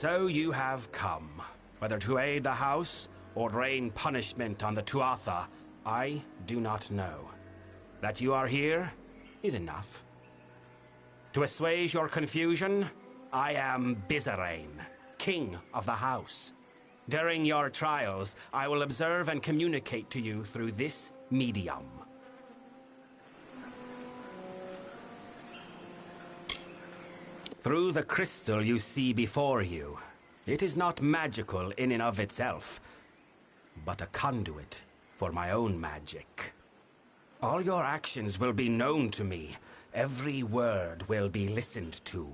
So you have come. Whether to aid the house or rain punishment on the Tuatha, I do not know. That you are here is enough. To assuage your confusion, I am Bizarane, king of the house. During your trials, I will observe and communicate to you through this medium. Through the crystal you see before you, it is not magical in and of itself, but a conduit for my own magic. All your actions will be known to me. Every word will be listened to.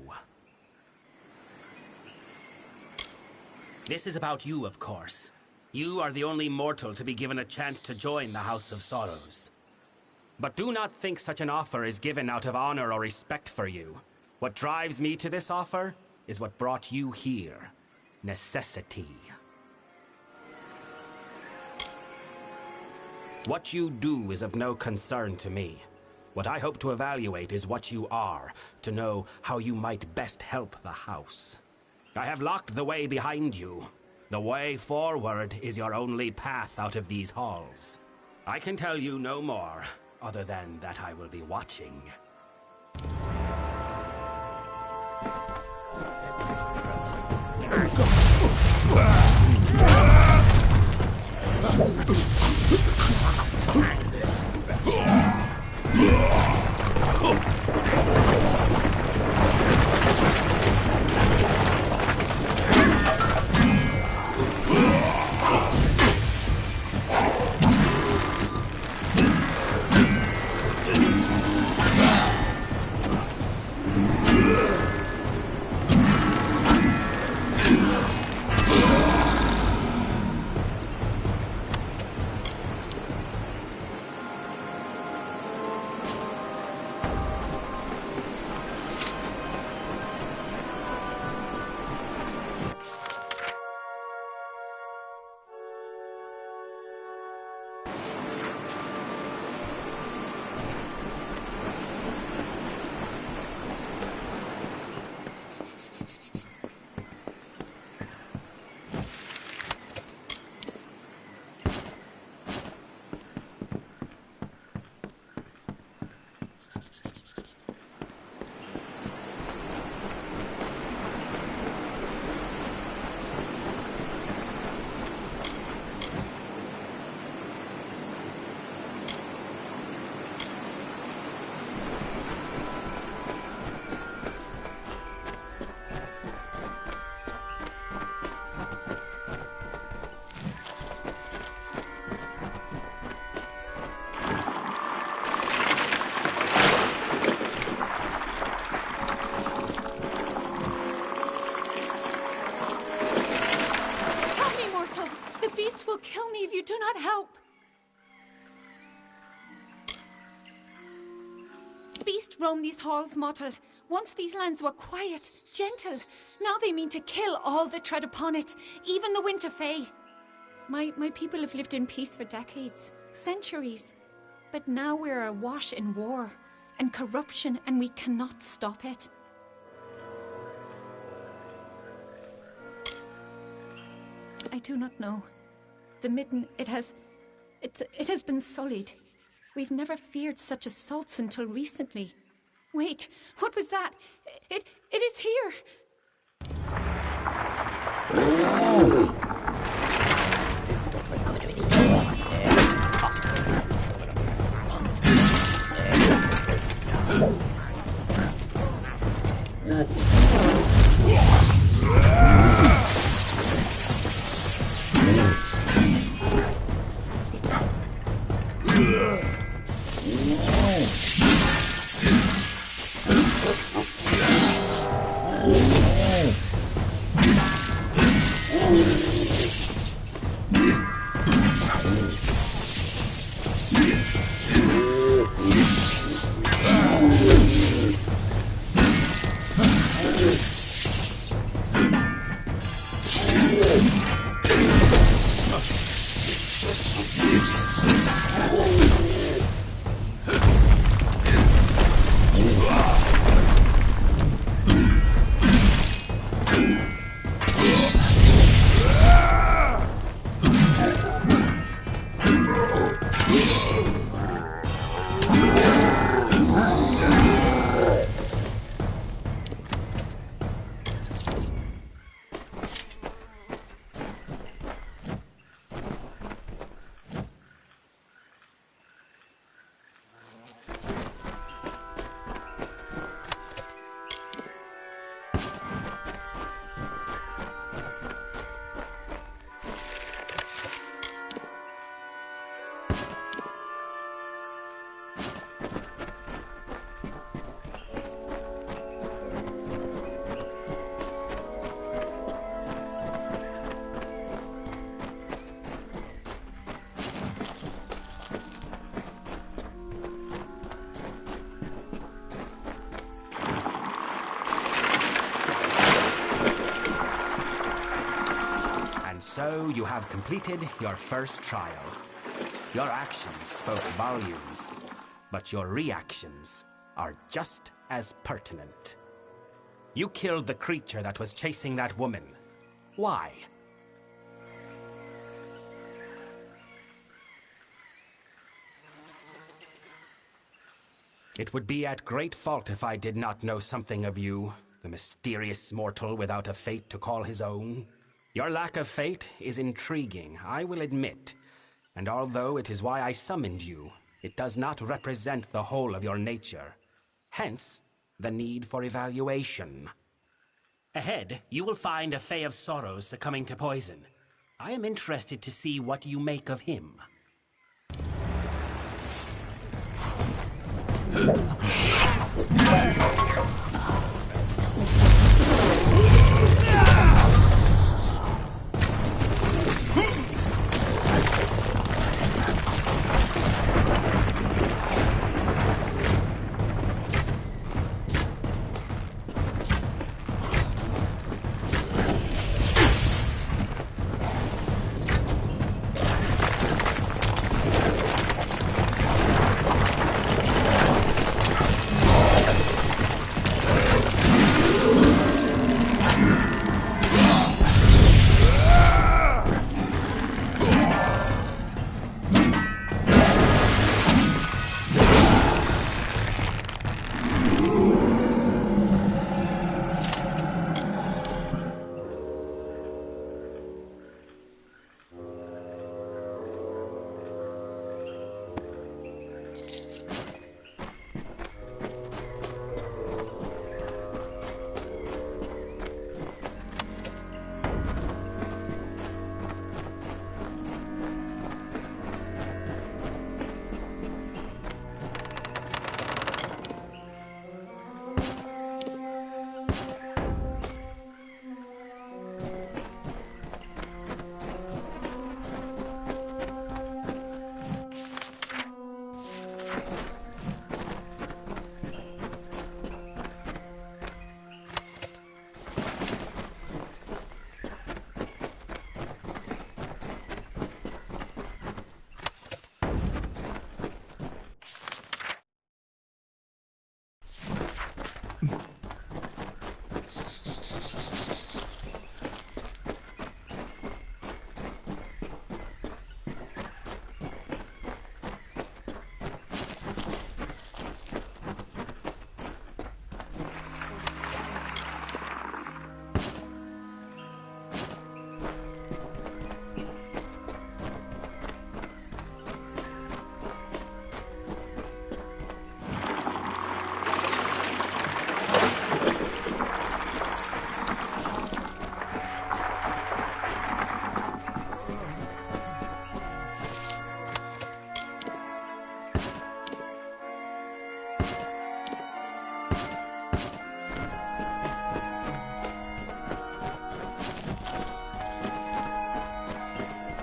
This is about you, of course. You are the only mortal to be given a chance to join the House of Sorrows. But do not think such an offer is given out of honor or respect for you. What drives me to this offer is what brought you here. Necessity. What you do is of no concern to me. What I hope to evaluate is what you are, to know how you might best help the house. I have locked the way behind you. The way forward is your only path out of these halls. I can tell you no more, other than that I will be watching. Kill me if you do not help. Beast roam these halls, mortal. Once these lands were quiet, gentle. Now they mean to kill all that tread upon it, even the Winter Fae. My people have lived in peace for decades, centuries. But now we're awash in war and corruption, and we cannot stop it. I do not know. The midden, it has been sullied. We've never feared such assaults until recently. Wait, what was that? It is here! So you have completed your first trial. Your actions spoke volumes, but your reactions are just as pertinent. You killed the creature that was chasing that woman. Why? It would be at great fault if I did not know something of you, the mysterious mortal without a fate to call his own. Your lack of fate is intriguing, I will admit, and although it is why I summoned you, it does not represent the whole of your nature. Hence, the need for evaluation. Ahead, you will find a Fae of Sorrows succumbing to poison. I am interested to see what you make of him.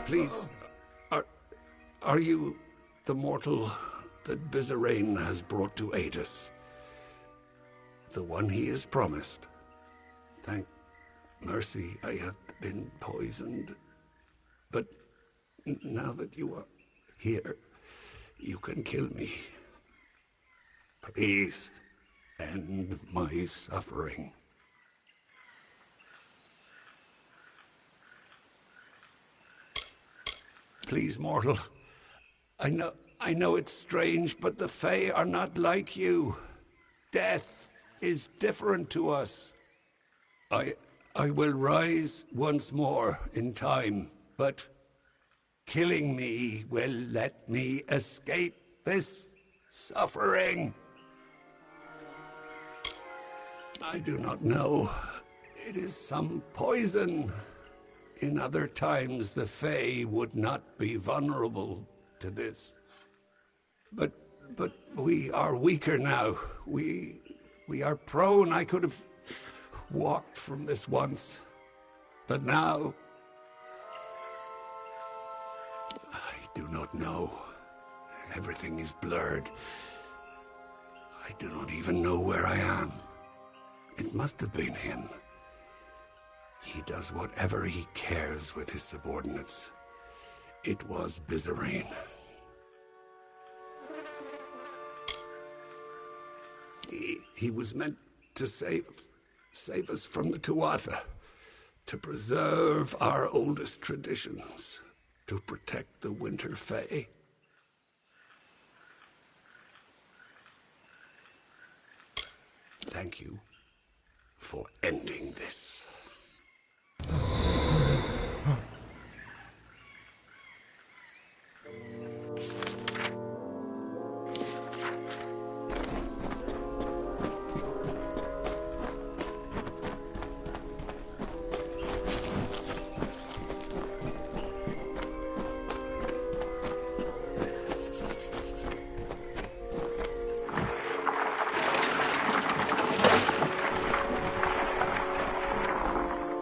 Please, are you the mortal that Bizarrain has brought to aid us? The one he is promised? Thank mercy I have been poisoned. But now that you are here, you can kill me. Please, end my suffering. Please, mortal. I know it's strange, but the Fae are not like you. Death is different to us. I will rise once more in time, but killing me will let me escape this suffering. I do not know. It is some poison. In other times, the Fae would not be vulnerable to this. But we are weaker now. We are prone. I could have walked from this once. But now... I do not know. Everything is blurred. I do not even know where I am. It must have been him. He does whatever he cares with his subordinates. It was Bizarrain. He was meant to save us from the Tuatha, to preserve our oldest traditions, to protect the Winter Fae. Thank you for ending this.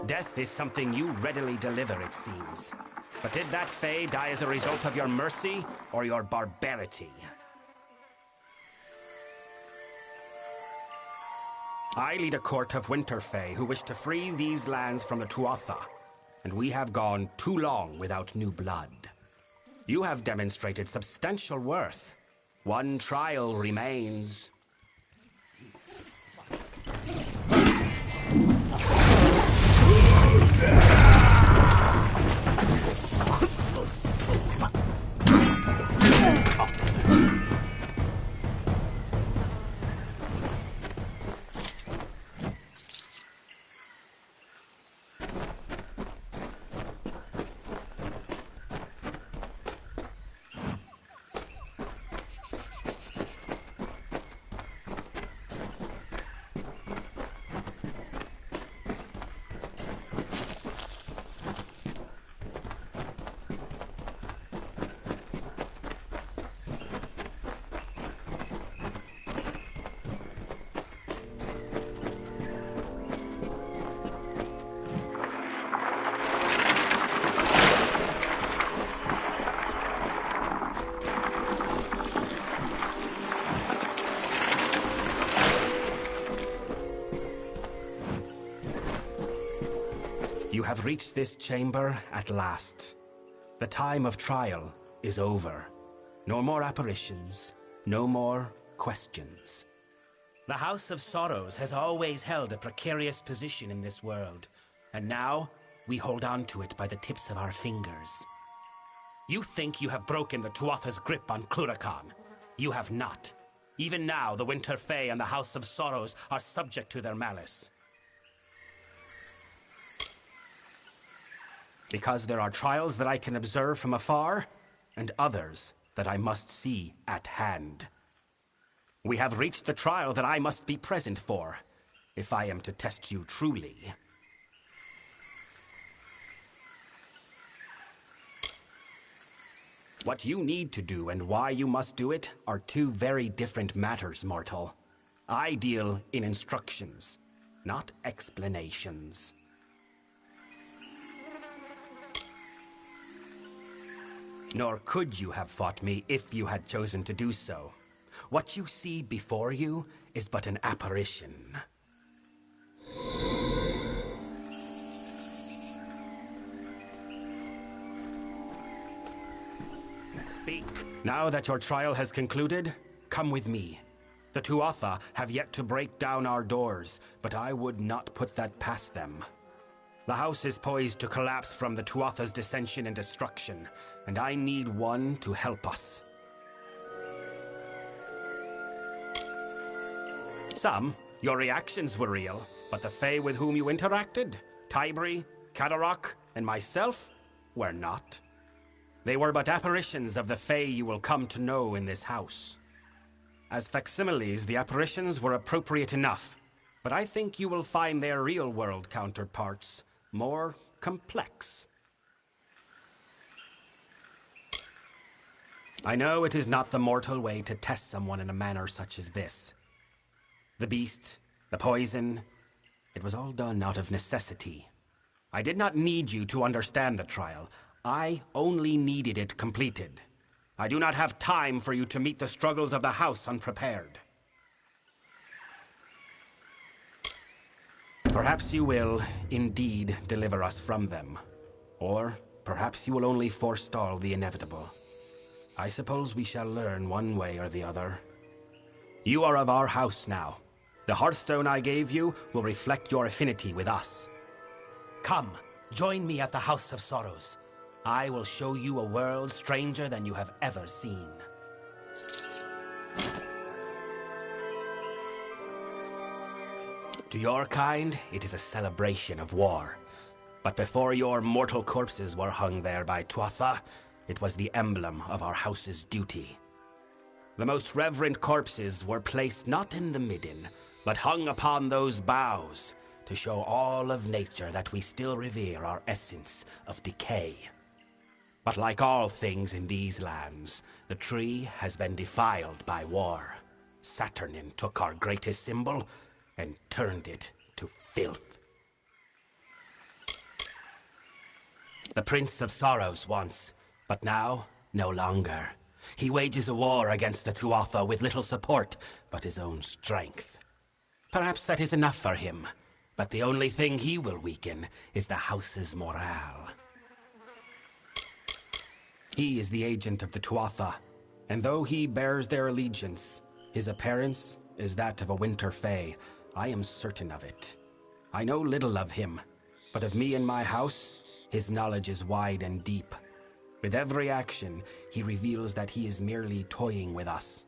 Death is something you readily deliver, it seems. But did that Fae die as a result of your mercy or your barbarity? I lead a court of Winter Fae who wish to free these lands from the Tuatha, and we have gone too long without new blood. You have demonstrated substantial worth. One trial remains. You have reached this chamber at last. The time of trial is over. No more apparitions, no more questions. The House of Sorrows has always held a precarious position in this world, and now we hold on to it by the tips of our fingers. You think you have broken the Tuatha's grip on Cluracan. You have not. Even now, the Winter Fae and the House of Sorrows are subject to their malice. Because there are trials that I can observe from afar, and others that I must see at hand. We have reached the trial that I must be present for, if I am to test you truly. What you need to do and why you must do it are two very different matters, mortal. I deal in instructions, not explanations. Nor could you have fought me if you had chosen to do so. What you see before you is but an apparition. Speak. Now that your trial has concluded, come with me. The Tuatha have yet to break down our doors, but I would not put that past them. The house is poised to collapse from the Tuatha's dissension and destruction, and I need one to help us. Your reactions were real, but the Fae with whom you interacted, Tybri, Kadarok, and myself, were not. They were but apparitions of the Fae you will come to know in this house. As facsimiles, the apparitions were appropriate enough, but I think you will find their real-world counterparts more complex. I know it is not the mortal way to test someone in a manner such as this. The beast, the poison, it was all done out of necessity. I did not need you to understand the trial. I only needed it completed. I do not have time for you to meet the struggles of the house unprepared. Perhaps you will indeed deliver us from them. Or perhaps you will only forestall the inevitable. I suppose we shall learn one way or the other. You are of our house now. The Hearthstone I gave you will reflect your affinity with us. Come, join me at the House of Sorrows. I will show you a world stranger than you have ever seen. To your kind, it is a celebration of war. But before your mortal corpses were hung there by Tuatha, it was the emblem of our house's duty. The most reverent corpses were placed not in the midden, but hung upon those boughs to show all of nature that we still revere our essence of decay. But like all things in these lands, the tree has been defiled by war. Saturnin took our greatest symbol and turned it to filth. The Prince of Sorrows once, but now no longer. He wages a war against the Tuatha with little support but his own strength. Perhaps that is enough for him, but the only thing he will weaken is the house's morale. He is the agent of the Tuatha, and though he bears their allegiance, his appearance is that of a winter fae. I am certain of it. I know little of him, but of me and my house, his knowledge is wide and deep. With every action, he reveals that he is merely toying with us.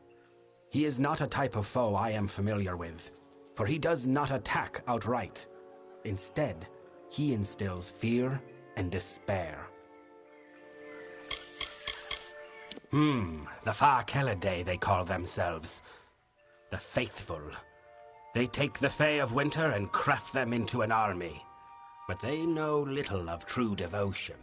He is not a type of foe I am familiar with, for he does not attack outright. Instead, he instills fear and despair. The Fa'Kelidae they call themselves. The Faithful. They take the Fae of Winter and craft them into an army. But they know little of true devotion.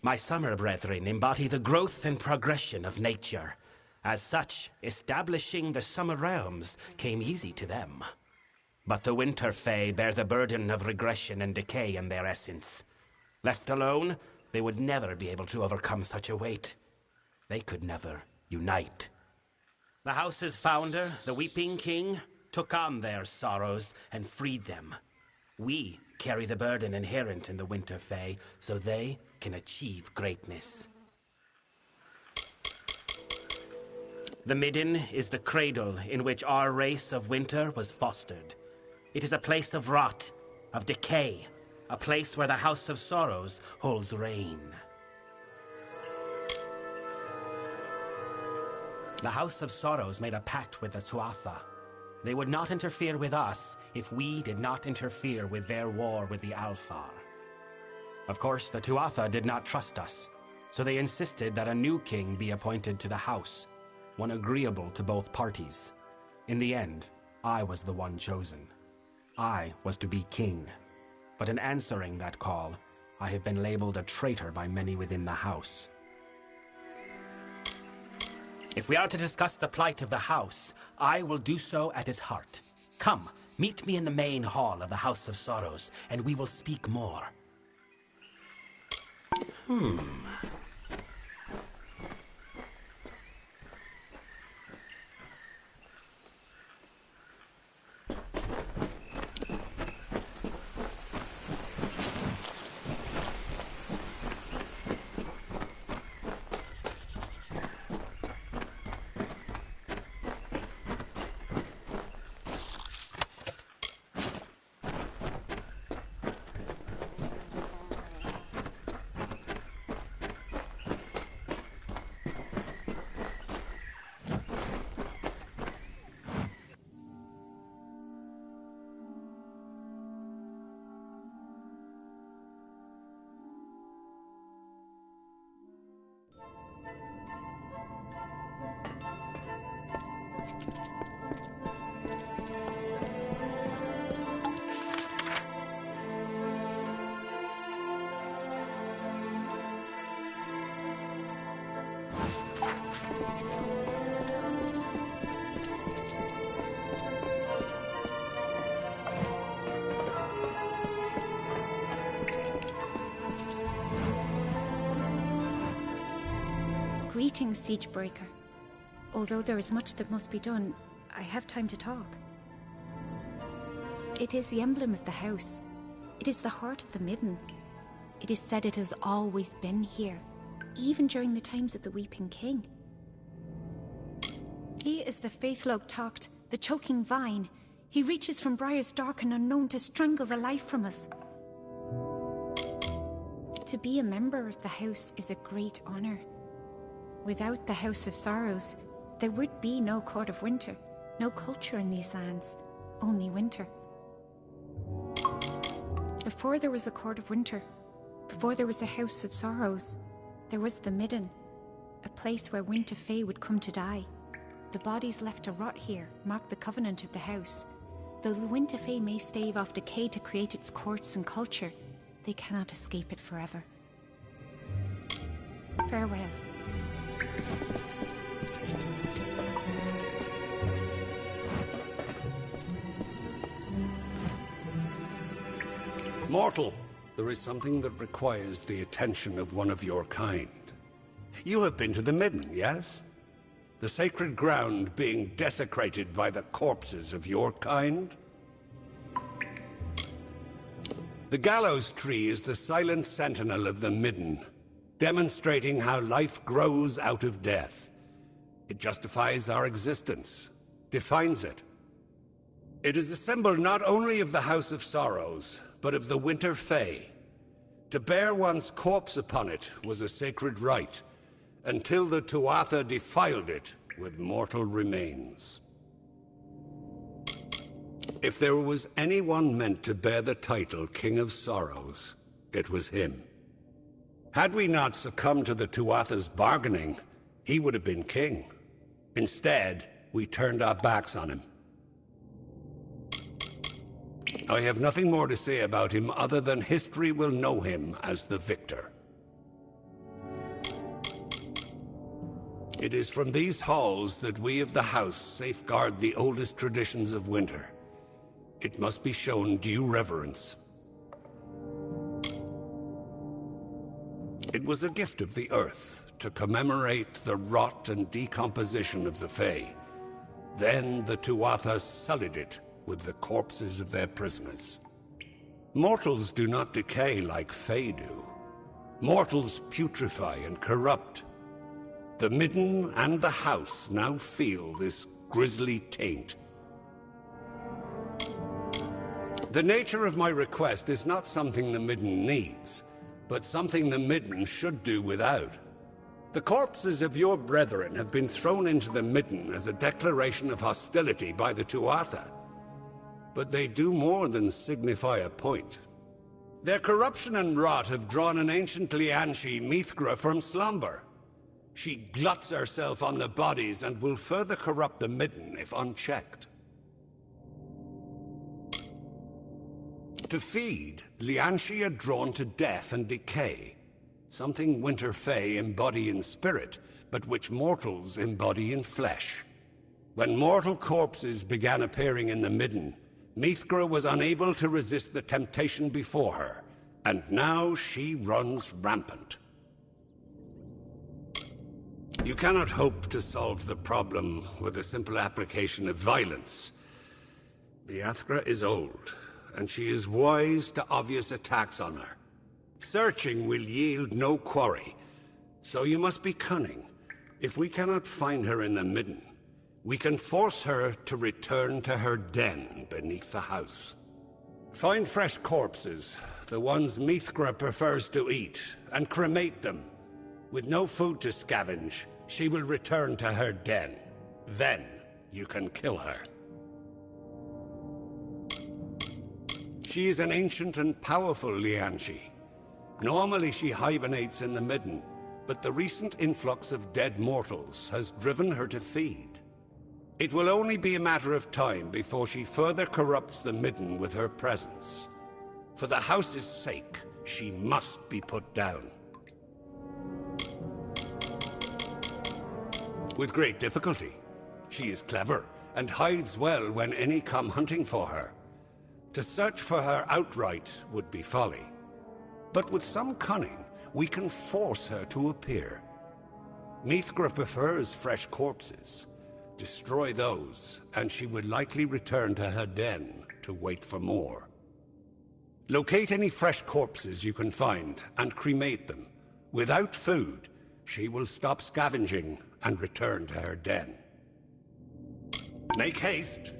My summer brethren embody the growth and progression of nature. As such, establishing the summer realms came easy to them. But the winter fae bear the burden of regression and decay in their essence. Left alone, they would never be able to overcome such a weight. They could never unite. The house's founder, the Weeping King, took on their sorrows and freed them. We carry the burden inherent in the winter fae, so they can achieve greatness. The Midden is the cradle in which our race of winter was fostered. It is a place of rot, of decay, a place where the House of Sorrows holds reign. The House of Sorrows made a pact with the Tuatha. They would not interfere with us if we did not interfere with their war with the Alfar. Of course, the Tuatha did not trust us, so they insisted that a new king be appointed to the house, one agreeable to both parties. In the end, I was the one chosen. I was to be king. But in answering that call, I have been labeled a traitor by many within the house. If we are to discuss the plight of the house, I will do so at his heart. Come, meet me in the main hall of the House of Sorrows, and we will speak more. Greetings, Siegebreaker. Although there is much that must be done, I have time to talk. It is the emblem of the house. It is the heart of the Midden. It is said it has always been here, even during the times of the Weeping King. He is the Faithlok Tocht, the choking vine. He reaches from briars dark and unknown to strangle the life from us. To be a member of the house is a great honor. Without the House of Sorrows, there would be no Court of Winter, no culture in these lands, only winter. Before there was a Court of Winter, before there was a House of Sorrows, there was the Midden, a place where Winter Fae would come to die. The bodies left to rot here mark the covenant of the house. Though the Winter Fae may stave off decay to create its courts and culture, they cannot escape it forever. Farewell. Mortal, there is something that requires the attention of one of your kind. You have been to the Midden, yes? The sacred ground being desecrated by the corpses of your kind? The gallows tree is the silent sentinel of the Midden, demonstrating how life grows out of death. It justifies our existence, defines it. It is a symbol not only of the House of Sorrows, but of the Winter Fae. To bear one's corpse upon it was a sacred rite, until the Tuatha defiled it with mortal remains. If there was anyone meant to bear the title King of Sorrows, it was him. Had we not succumbed to the Tuatha's bargaining, he would have been king. Instead, we turned our backs on him. I have nothing more to say about him other than history will know him as the victor. It is from these halls that we of the house safeguard the oldest traditions of winter. It must be shown due reverence. It was a gift of the earth to commemorate the rot and decomposition of the Fae. Then the Tuatha sullied it with the corpses of their prisoners. Mortals do not decay like Fae do. Mortals putrefy and corrupt. The Midden and the House now feel this grisly taint. The nature of my request is not something the Midden needs, but something the Midden should do without. The corpses of your brethren have been thrown into the Midden as a declaration of hostility by the Tuatha. But they do more than signify a point. Their corruption and rot have drawn an ancient Lianshi Mithgra from slumber. She gluts herself on the bodies and will further corrupt the Midden if unchecked. To feed, Lianshi are drawn to death and decay, something Winter Fae embody in spirit, but which mortals embody in flesh. When mortal corpses began appearing in the Midden, Mithgra was unable to resist the temptation before her, and now she runs rampant. You cannot hope to solve the problem with a simple application of violence. Biathra is old, and she is wise to obvious attacks on her. Searching will yield no quarry, so you must be cunning. If we cannot find her in the Midden, we can force her to return to her den beneath the house. Find fresh corpses, the ones Mithgra prefers to eat, and cremate them. With no food to scavenge, she will return to her den. Then you can kill her. She is an ancient and powerful Lianshi. Normally she hibernates in the Midden, but the recent influx of dead mortals has driven her to feed. It will only be a matter of time before she further corrupts the Midden with her presence. For the house's sake, she must be put down. With great difficulty. She is clever, and hides well when any come hunting for her. To search for her outright would be folly. But with some cunning, we can force her to appear. Mithra prefers fresh corpses. Destroy those, and she would likely return to her den to wait for more. Locate any fresh corpses you can find, and cremate them. Without food, she will stop scavenging and return to her den. Make haste!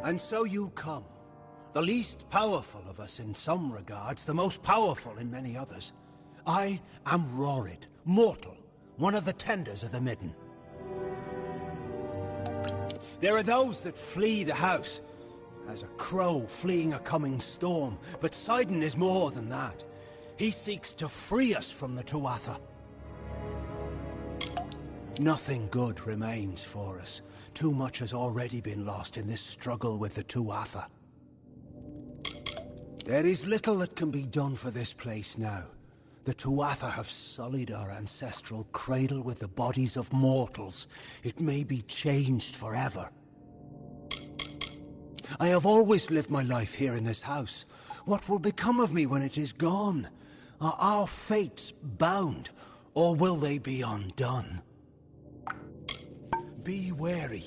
And so you come. The least powerful of us in some regards, the most powerful in many others. I am Rorid, mortal, one of the tenders of the Midden. There are those that flee the house, as a crow fleeing a coming storm, but Sidon is more than that. He seeks to free us from the Tuatha. Nothing good remains for us. Too much has already been lost in this struggle with the Tuatha. There is little that can be done for this place now. The Tuatha have sullied our ancestral cradle with the bodies of mortals. It may be changed forever. I have always lived my life here in this house. What will become of me when it is gone? Are our fates bound, or will they be undone? Be wary.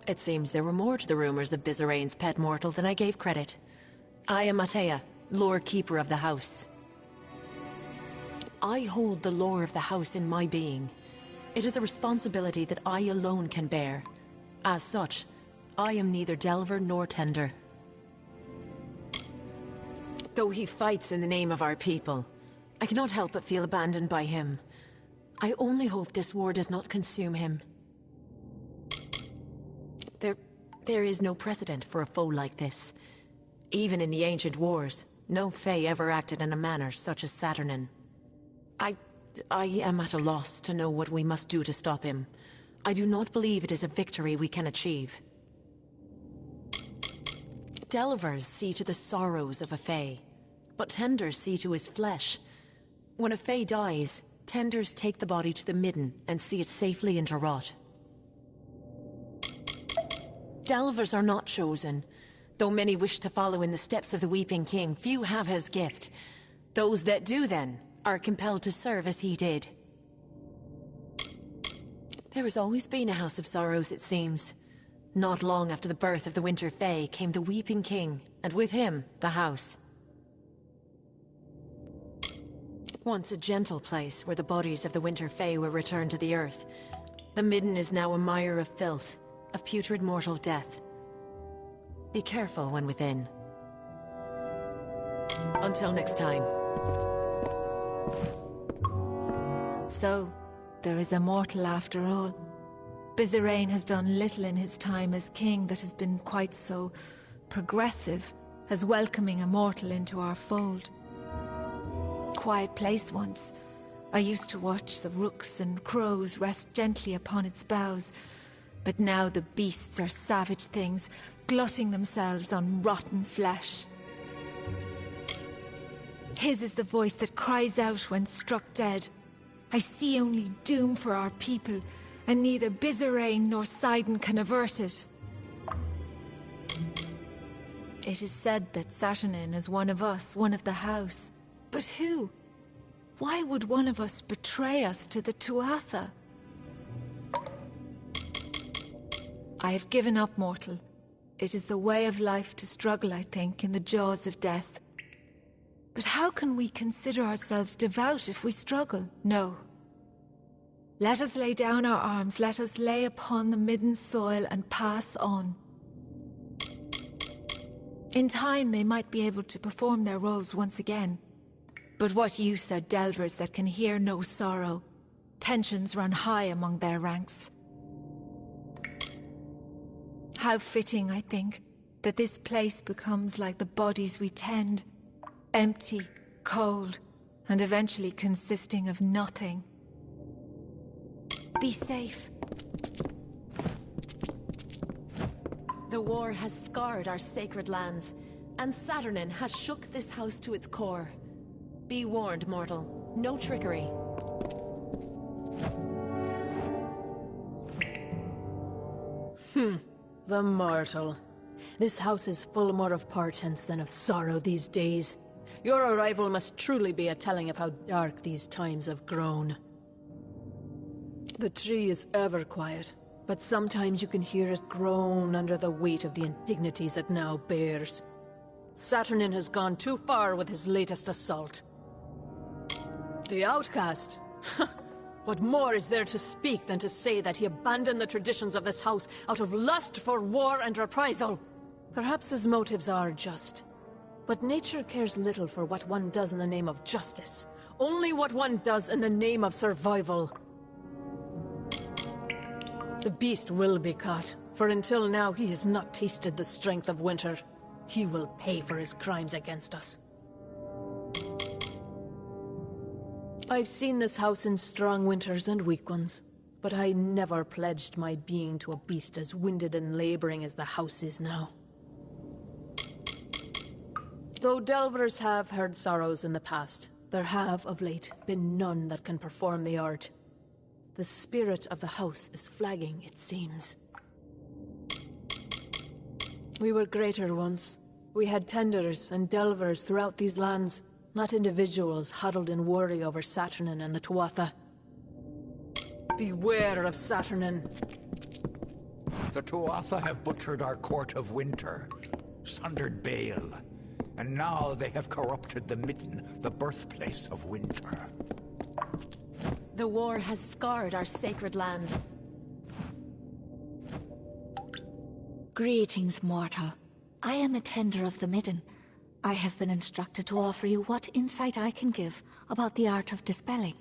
It seems there were more to the rumors of Bizarrane's pet mortal than I gave credit. I am Matea, Lord Keeper of the House. I hold the lore of the house in my being. It is a responsibility that I alone can bear. As such, I am neither Delver nor Tender. Though he fights in the name of our people, I cannot help but feel abandoned by him. I only hope this war does not consume him. There is no precedent for a foe like this. Even in the ancient wars, no Fae ever acted in a manner such as Saturnin. I am at a loss to know what we must do to stop him. I do not believe it is a victory we can achieve. Delvers see to the sorrows of a Fae, but Tenders see to his flesh. When a Fae dies, Tenders take the body to the Midden and see it safely into rot. Delvers are not chosen. Though many wish to follow in the steps of the Weeping King, few have his gift. Those that do, then, are compelled to serve as he did. There has always been a House of Sorrows, it seems. Not long after the birth of the Winter Fae came the Weeping King, and with him, the House. Once a gentle place where the bodies of the Winter Fae were returned to the earth, the Midden is now a mire of filth, of putrid mortal death. Be careful when within. Until next time. So, there is a mortal after all. Bizarrane has done little in his time as king that has been quite so progressive. as welcoming a mortal into our fold. Quiet place once. I used to watch the rooks and crows rest gently upon its boughs, but now the beasts are savage things, glutting themselves on rotten flesh. His is the voice that cries out when struck dead. I see only doom for our people, and neither Bizarrain nor Sidon can avert it. It is said that Saturnin is one of us, one of the house. But who? Why would one of us betray us to the Tuatha? I have given up, mortal. It is the way of life to struggle, I think, in the jaws of death. But how can we consider ourselves devout if we struggle? No. Let us lay down our arms, let us lay upon the midden soil and pass on. In time, they might be able to perform their roles once again. But what use are delvers that can hear no sorrow? Tensions run high among their ranks. How fitting, I think, that this place becomes like the bodies we tend. Empty, cold, and eventually consisting of nothing. Be safe. The war has scarred our sacred lands, and Saturnin has shook this house to its core. Be warned, mortal. No trickery. The mortal. This house is full more of portents than of sorrow these days. Your arrival must truly be a telling of how dark these times have grown. The tree is ever quiet, but sometimes you can hear it groan under the weight of the indignities it now bears. Saturnin has gone too far with his latest assault. The outcast? What more is there to speak than to say that he abandoned the traditions of this house out of lust for war and reprisal? Perhaps his motives are just. But nature cares little for what one does in the name of justice. Only what one does in the name of survival. The beast will be caught, for until now he has not tasted the strength of winter. He will pay for his crimes against us. I've seen this house in strong winters and weak ones, but I never pledged my being to a beast as winded and laboring as the house is now. Though delvers have heard sorrows in the past, there have, of late, been none that can perform the art. The spirit of the house is flagging, it seems. We were greater once. We had tenders and delvers throughout these lands, not individuals huddled in worry over Saturnin and the Tuatha. Beware of Saturnin. The Tuatha have butchered our court of winter, sundered Bale, and now they have corrupted the Midden, the birthplace of winter. The war has scarred our sacred lands. Greetings, mortal. I am a tender of the Midden. I have been instructed to offer you what insight I can give about the art of dispelling.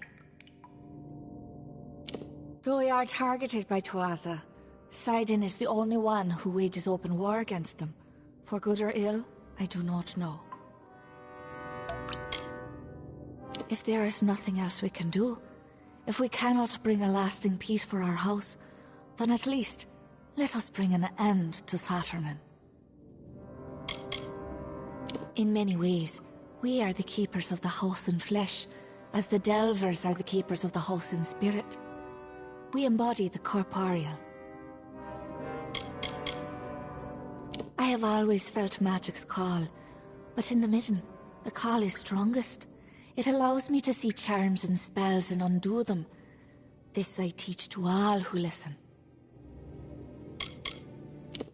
Though we are targeted by Tuatha, Sidon is the only one who wages open war against them. For good or ill, I do not know. If there is nothing else we can do, if we cannot bring a lasting peace for our house, then at least let us bring an end to Saturnin. In many ways, we are the keepers of the house in flesh, as the Delvers are the keepers of the house in spirit. We embody the corporeal. I have always felt magic's call, but in the Midden, the call is strongest. It allows me to see charms and spells and undo them. This I teach to all who listen.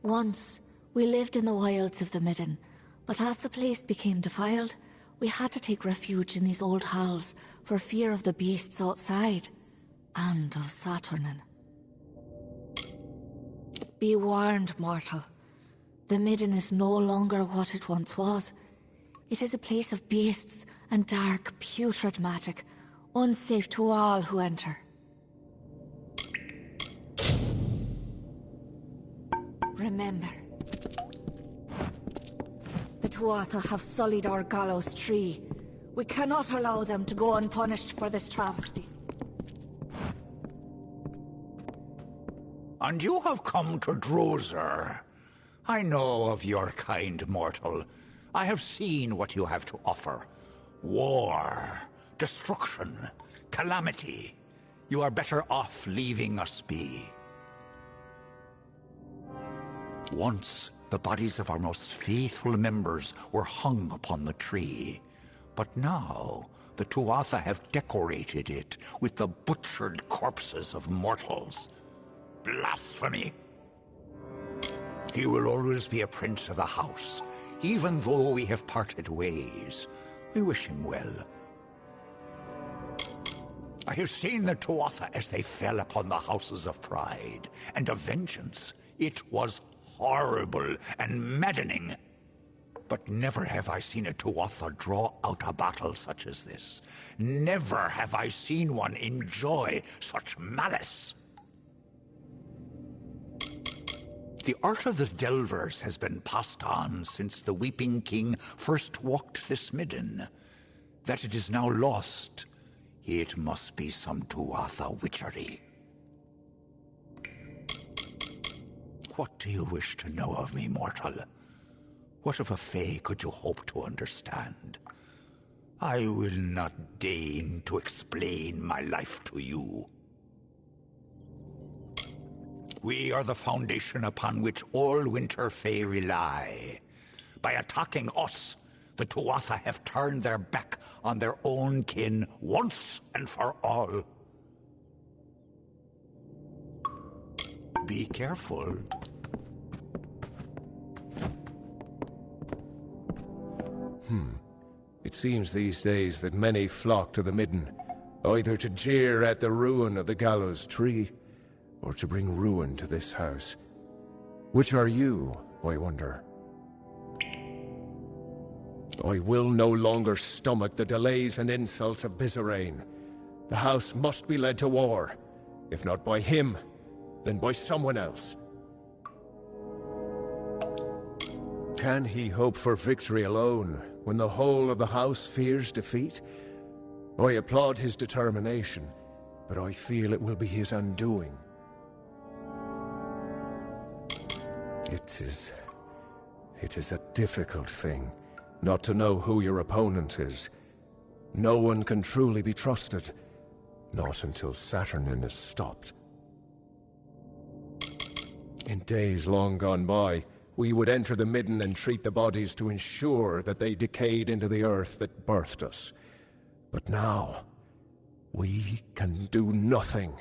Once, we lived in the wilds of the Midden, but as the place became defiled, we had to take refuge in these old halls for fear of the beasts outside, and of Saturnin. Be warned, mortal. The Midden is no longer what it once was. It is a place of beasts and dark, putrid magic, unsafe to all who enter. Remember, the Tuatha have sullied our gallows tree. We cannot allow them to go unpunished for this travesty. And you have come to Drozer. I know of your kind, mortal. I have seen what you have to offer. War, destruction, calamity. You are better off leaving us be. Once, the bodies of our most faithful members were hung upon the tree. But now, the Tuatha have decorated it with the butchered corpses of mortals. Blasphemy! He will always be a prince of the house, even though we have parted ways. We wish him well. I have seen the Tuatha as they fell upon the houses of pride and of vengeance. It was horrible and maddening. But never have I seen a Tuatha draw out a battle such as this. Never have I seen one enjoy such malice. The art of the Delvers has been passed on since the Weeping King first walked this midden. That it is now lost, it must be some Tuatha witchery. What do you wish to know of me, mortal? What of a Fae could you hope to understand? I will not deign to explain my life to you. We are the foundation upon which all Winter Fae rely. By attacking us, the Tuatha have turned their back on their own kin once and for all. Be careful. It seems these days that many flock to the midden, either to jeer at the ruin of the gallows tree, or to bring ruin to this house. Which are you, I wonder? I will no longer stomach the delays and insults of Bizarrain. The house must be led to war. If not by him, then by someone else. Can he hope for victory alone, when the whole of the house fears defeat? I applaud his determination, but I feel it will be his undoing. It is a difficult thing, not to know who your opponent is. No one can truly be trusted, not until Saturnin is stopped. In days long gone by, we would enter the midden and treat the bodies to ensure that they decayed into the earth that birthed us. But now, we can do nothing.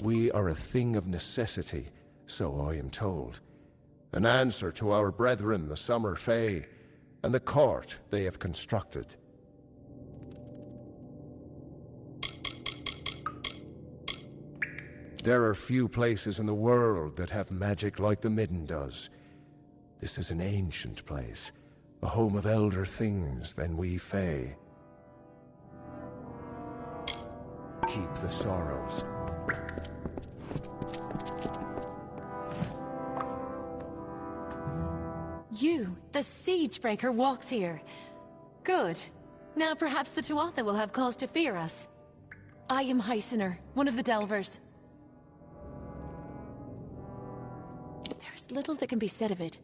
We are a thing of necessity, so I am told. An answer to our brethren, the Summer Fae, and the court they have constructed. There are few places in the world that have magic like the Midden does. This is an ancient place, a home of elder things than we Fae. Keep the sorrows. You, the Siegebreaker, walks here. Good. Now perhaps the Tuatha will have cause to fear us. I am Heisener, one of the Delvers. There's little that can be said of it.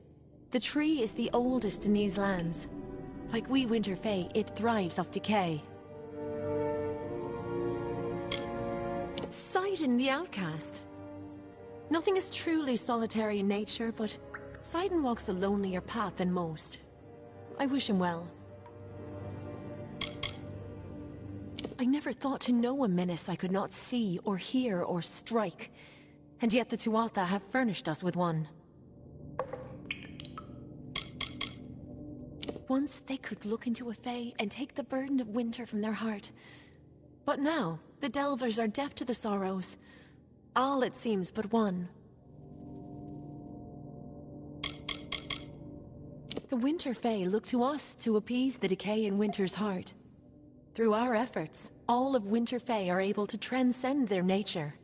The tree is the oldest in these lands. Like we Winter Fae, it thrives off decay. Sidon the outcast. Nothing is truly solitary in nature, but Sidon walks a lonelier path than most. I wish him well. I never thought to know a menace I could not see or hear or strike, and yet the Tuatha have furnished us with one. Once they could look into a Fae and take the burden of winter from their heart. But now, the Delvers are deaf to the sorrows. All, it seems, but one. The Winter Fae look to us to appease the decay in Winter's heart. Through our efforts, all of Winter Fae are able to transcend their nature.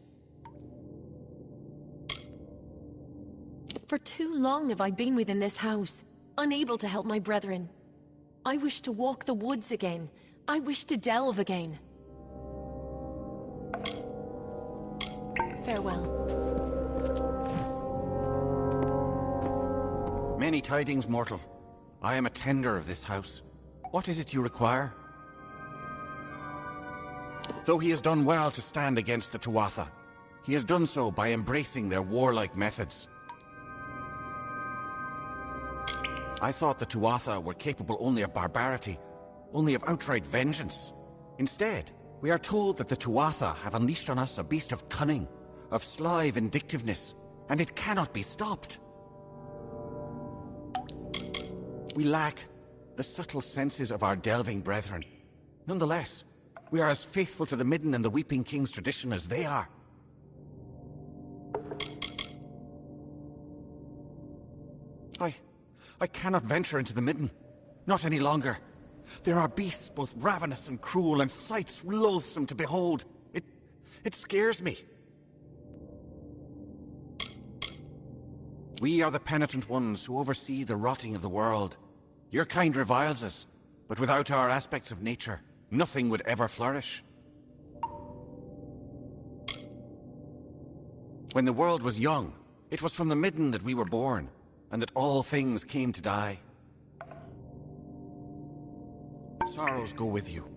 For too long have I been within this house, unable to help my brethren. I wish to walk the woods again. I wish to delve again. Farewell. Many tidings, mortal. I am a tender of this house. What is it you require? Though he has done well to stand against the Tuatha, he has done so by embracing their warlike methods. I thought the Tuatha were capable only of barbarity, only of outright vengeance. Instead, we are told that the Tuatha have unleashed on us a beast of cunning, of sly vindictiveness, and it cannot be stopped. We lack the subtle senses of our delving brethren. Nonetheless, we are as faithful to the Midden and the Weeping King's tradition as they are. I cannot venture into the Midden. Not any longer. There are beasts both ravenous and cruel, and sights loathsome to behold. It scares me. We are the penitent ones who oversee the rotting of the world. Your kind reviles us, but without our aspects of nature, nothing would ever flourish. When the world was young, it was from the Midden that we were born, and that all things came to die. Sorrows go with you.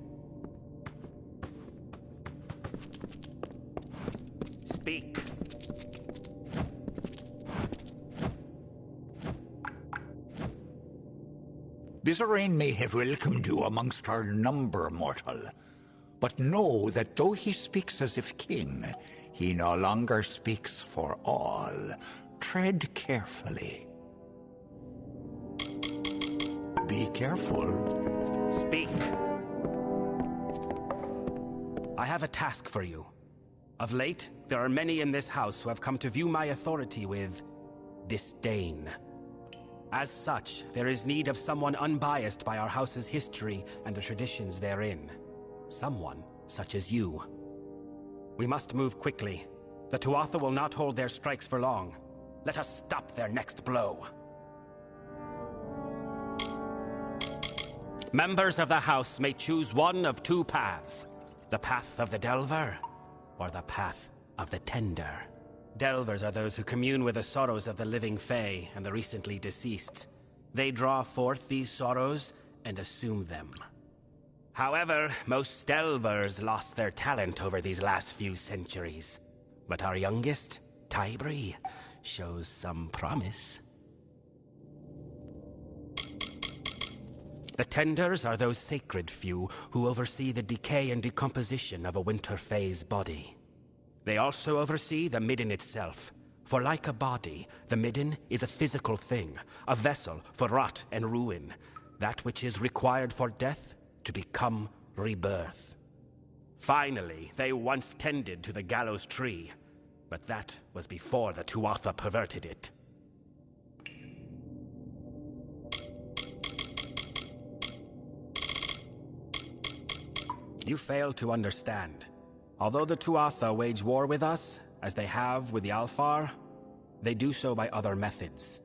Speak. Bizarrain may have welcomed you amongst our number, mortal. But know that though he speaks as if king, he no longer speaks for all. Tread carefully. Be careful. Speak. I have a task for you. Of late, there are many in this house who have come to view my authority with disdain. As such, there is need of someone unbiased by our house's history and the traditions therein. Someone such as you. We must move quickly. The Tuatha will not hold their strikes for long. Let us stop their next blow. Members of the House may choose one of two paths. The path of the Delver, or the path of the Tender. Delvers are those who commune with the sorrows of the living Fae and the recently deceased. They draw forth these sorrows and assume them. However, most Delvers lost their talent over these last few centuries. But our youngest, Tybri, shows some promise. The Tenders are those sacred few who oversee the decay and decomposition of a Winter Fae's body. They also oversee the Midden itself, for like a body, the Midden is a physical thing, a vessel for rot and ruin, that which is required for death to become rebirth. Finally, they once tended to the gallows tree, but that was before the Tuatha perverted it. You fail to understand. Although the Tuatha wage war with us, as they have with the Alfar, they do so by other methods.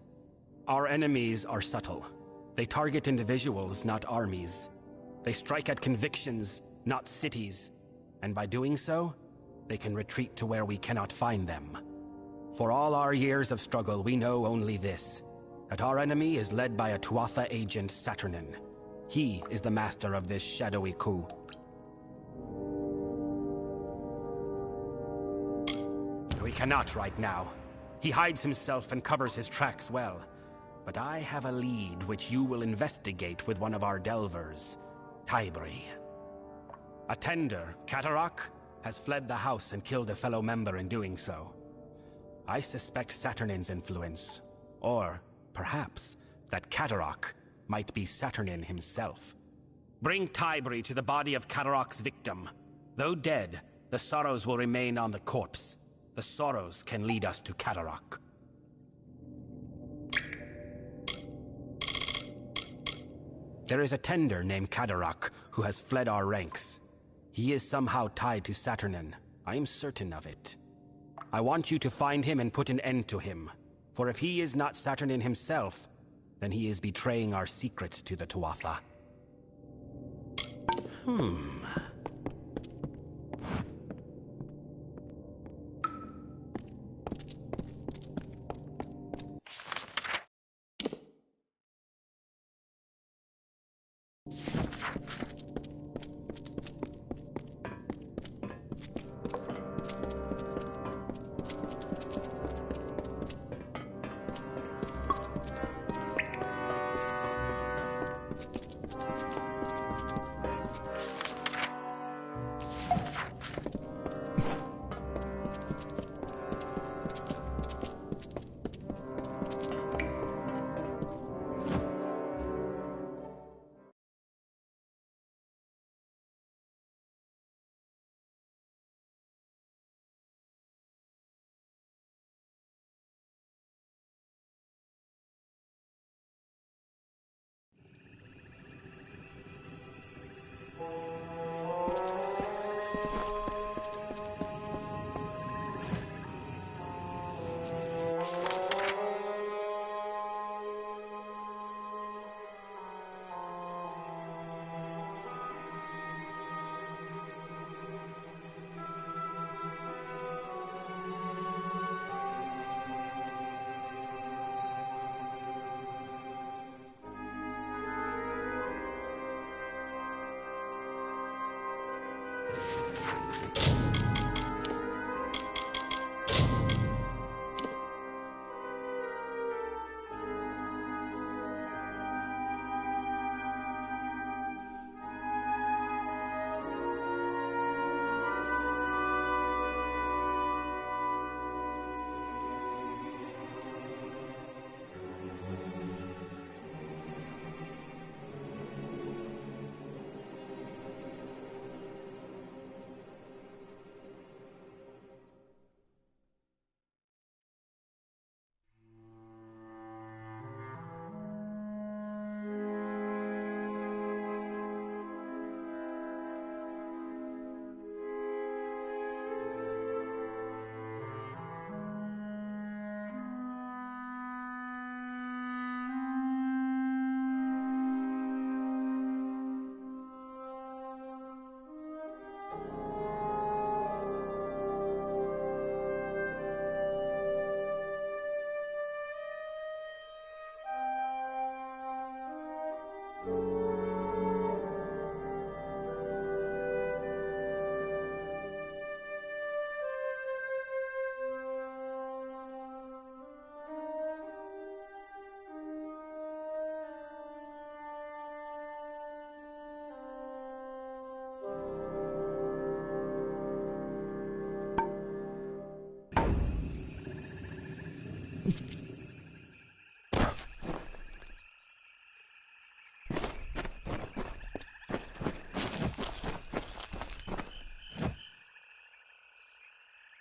Our enemies are subtle. They target individuals, not armies. They strike at convictions, not cities. And by doing so, they can retreat to where we cannot find them. For all our years of struggle, we know only this, that our enemy is led by a Tuatha agent, Saturnin. He is the master of this shadowy coup. We cannot right now. He hides himself and covers his tracks well. But I have a lead which you will investigate with one of our delvers, Tybri. A tender, Katarok, has fled the house and killed a fellow member in doing so. I suspect Saturnin's influence, or perhaps that Katarok might be Saturnin himself. Bring Tybri to the body of Katarok's victim. Though dead, the sorrows will remain on the corpse. The sorrows can lead us to Katarok. There is a tender named Katarok who has fled our ranks. He is somehow tied to Saturnin. I am certain of it. I want you to find him and put an end to him. For if he is not Saturnin himself, then he is betraying our secrets to the Tuatha.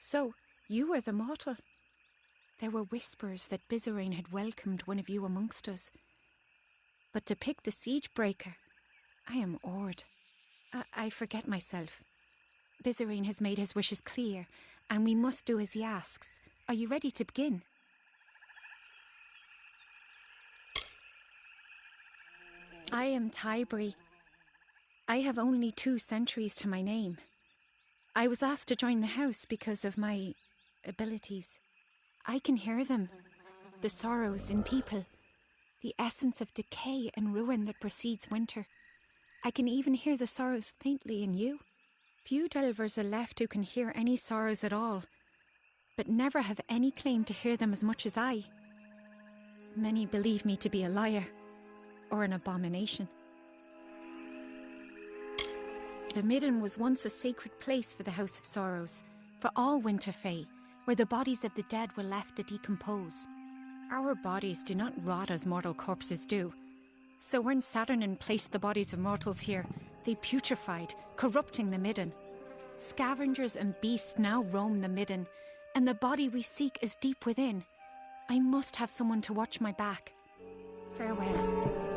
So, you were the mortal. There were whispers that Bizarane had welcomed one of you amongst us. But to pick the siege breaker, I am awed. I forget myself. Bizarane has made his wishes clear, and we must do as he asks. Are you ready to begin? I am Tybri. I have only 2 centuries to my name. I was asked to join the house because of my abilities. I can hear them, the sorrows in people, the essence of decay and ruin that precedes winter. I can even hear the sorrows faintly in you. Few delvers are left who can hear any sorrows at all, but never have any claim to hear them as much as I. Many believe me to be a liar, or an abomination. The Midden was once a sacred place for the House of Sorrows, for all Winter Fae, where the bodies of the dead were left to decompose. Our bodies do not rot as mortal corpses do. So when Saturnin placed the bodies of mortals here, they putrefied, corrupting the Midden. Scavengers and beasts now roam the Midden, and the body we seek is deep within. I must have someone to watch my back. Farewell.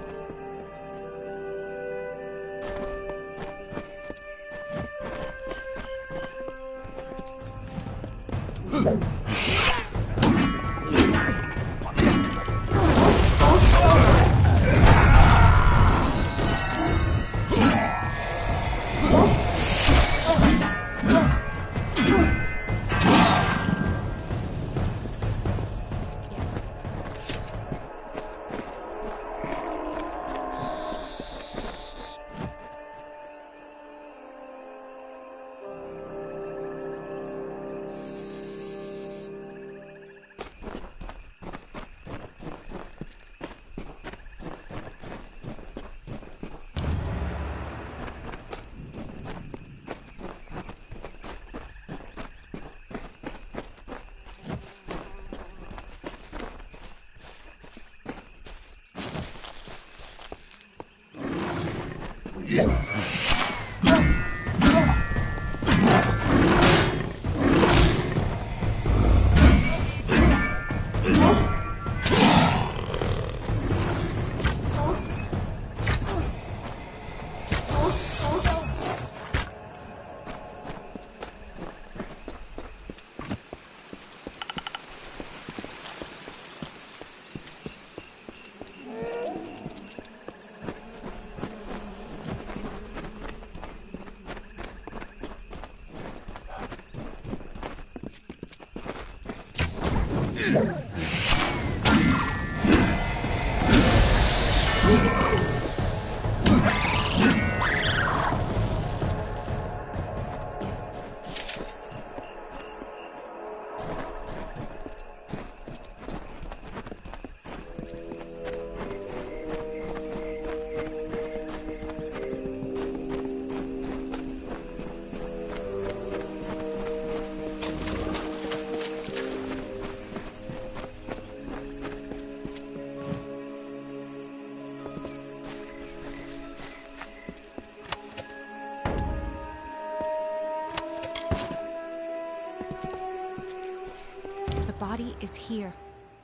body is here.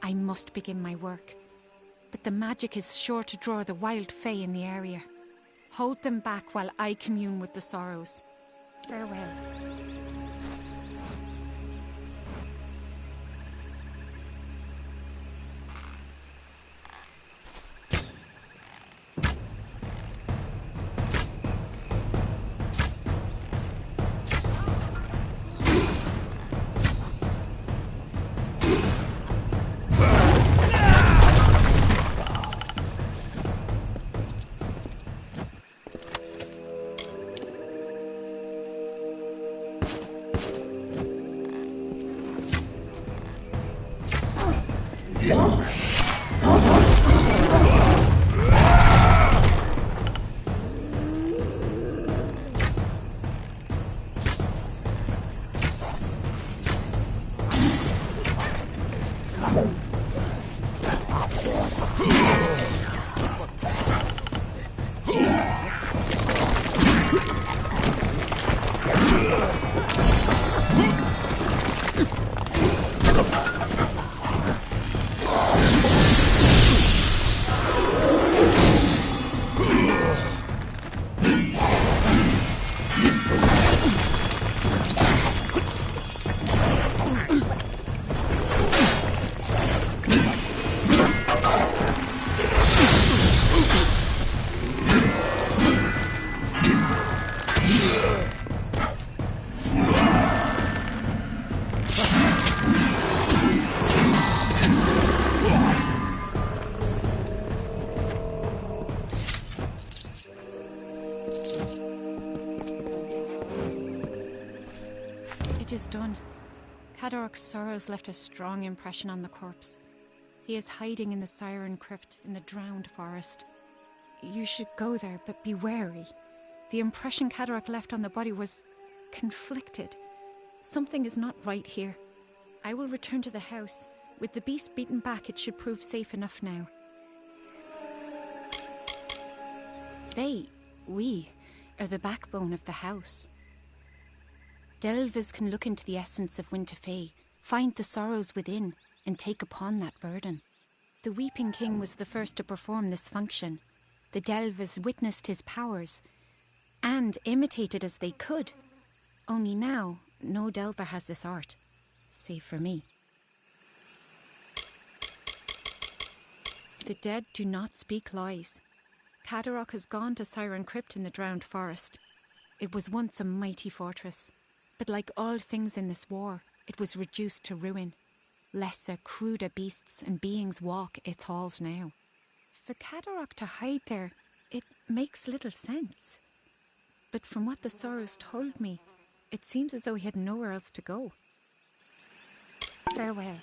I must begin my work. But the magic is sure to draw the wild fae in the area. Hold them back while I commune with the sorrows. Farewell. It is done. Cadoroc's sorrows left a strong impression on the corpse. He is hiding in the Siren crypt in the drowned forest. You should go there, but be wary. The impression Cadoroc left on the body was conflicted. Something is not right here. I will return to the house. With the beast beaten back, it should prove safe enough now. We, are the backbone of the house. Delvers can look into the essence of Winter Fae, find the sorrows within, and take upon that burden. The Weeping King was the first to perform this function. The Delvers witnessed his powers, and imitated as they could. Only now, no Delver has this art, save for me. The dead do not speak lies. Cadoroc has gone to Siren Crypt in the drowned forest. It was once a mighty fortress. But like all things in this war, it was reduced to ruin. Lesser, cruder beasts and beings walk its halls now. For Cadoroc to hide there, it makes little sense. But from what the sorrows told me, it seems as though he had nowhere else to go. Farewell.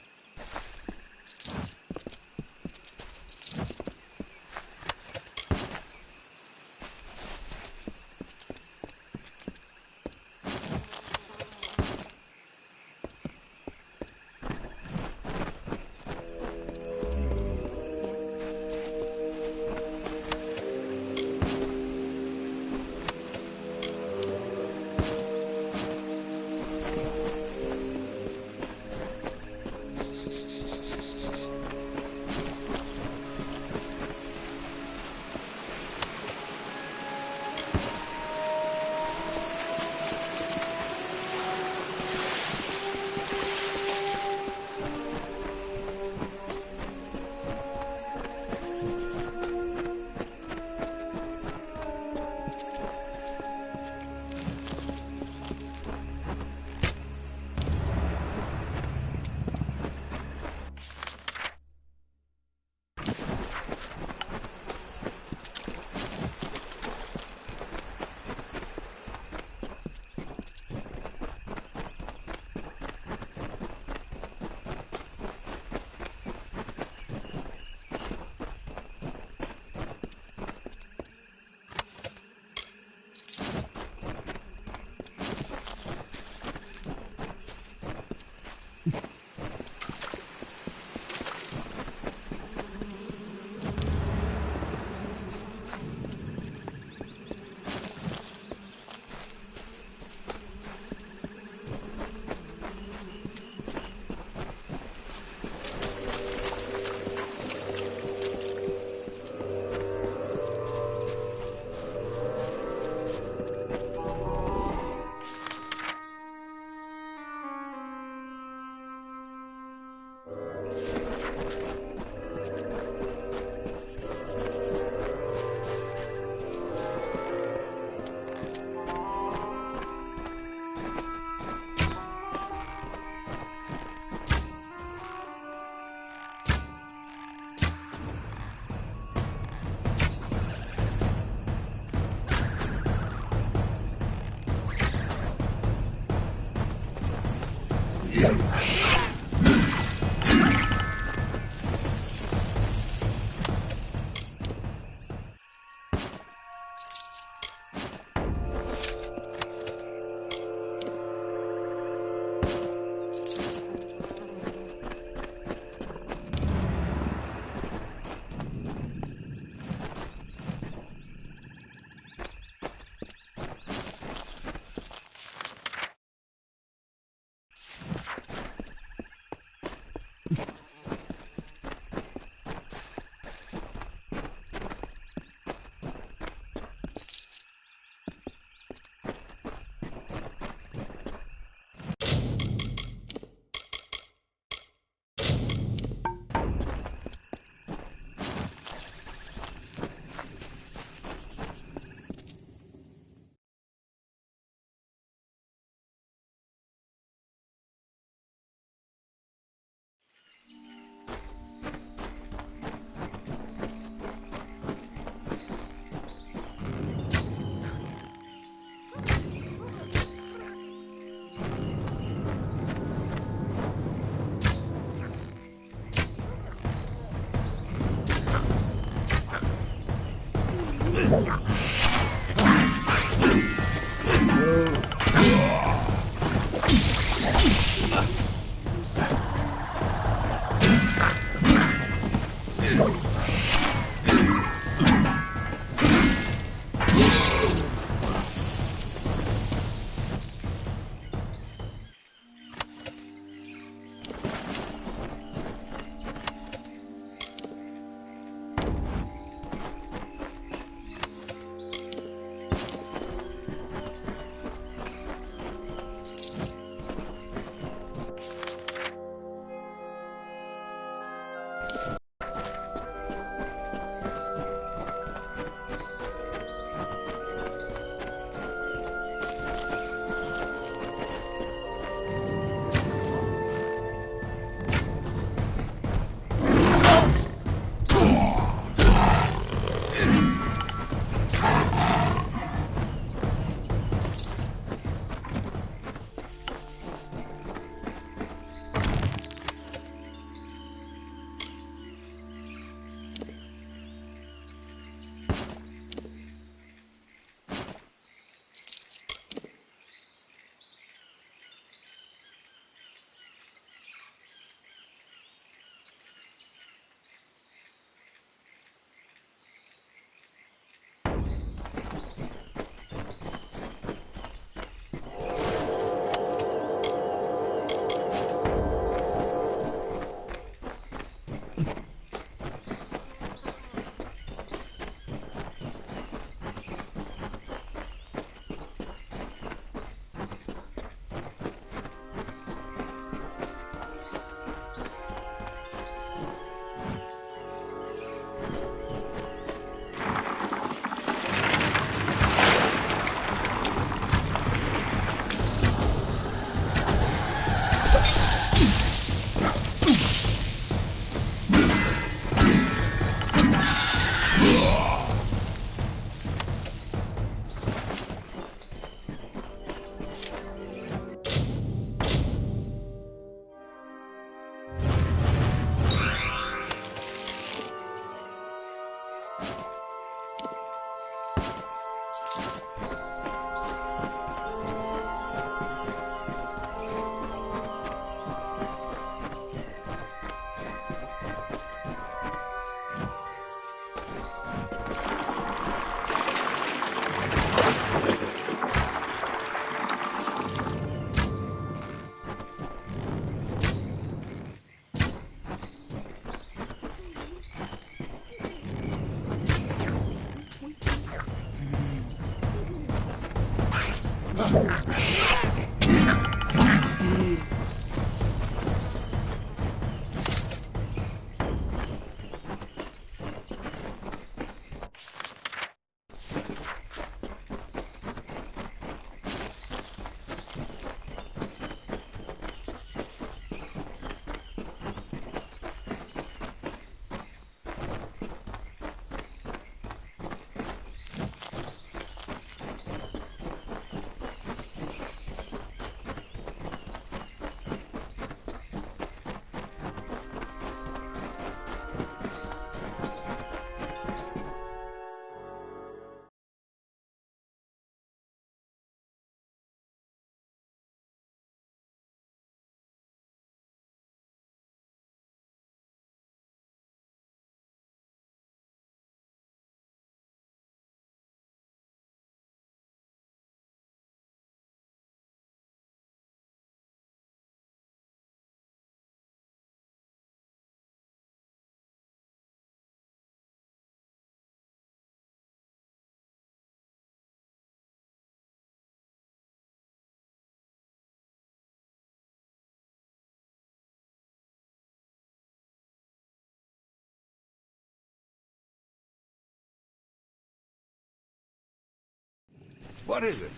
What is it?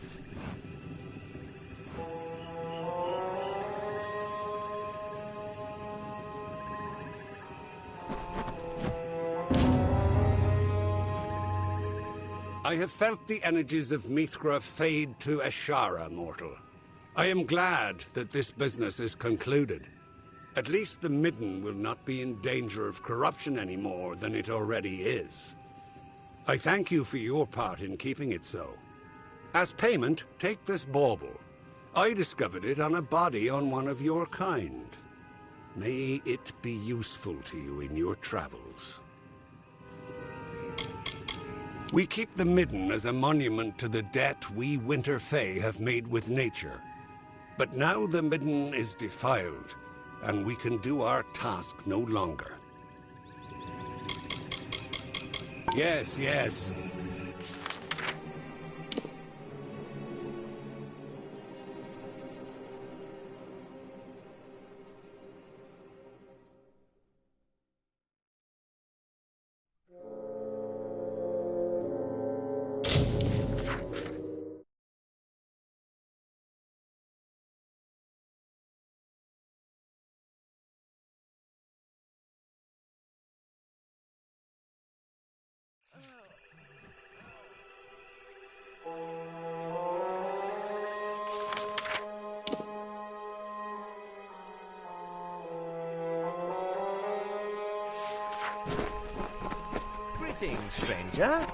I have felt the energies of Mithra fade to Ashara, mortal. I am glad that this business is concluded. At least the Midden will not be in danger of corruption any more than it already is. I thank you for your part in keeping it so. As payment, take this bauble. I discovered it on a body on one of your kind. May it be useful to you in your travels. We keep the Midden as a monument to the debt we Winter Fae have made with nature. But now the Midden is defiled, and we can do our task no longer. Yes, yes. Greetings, stranger.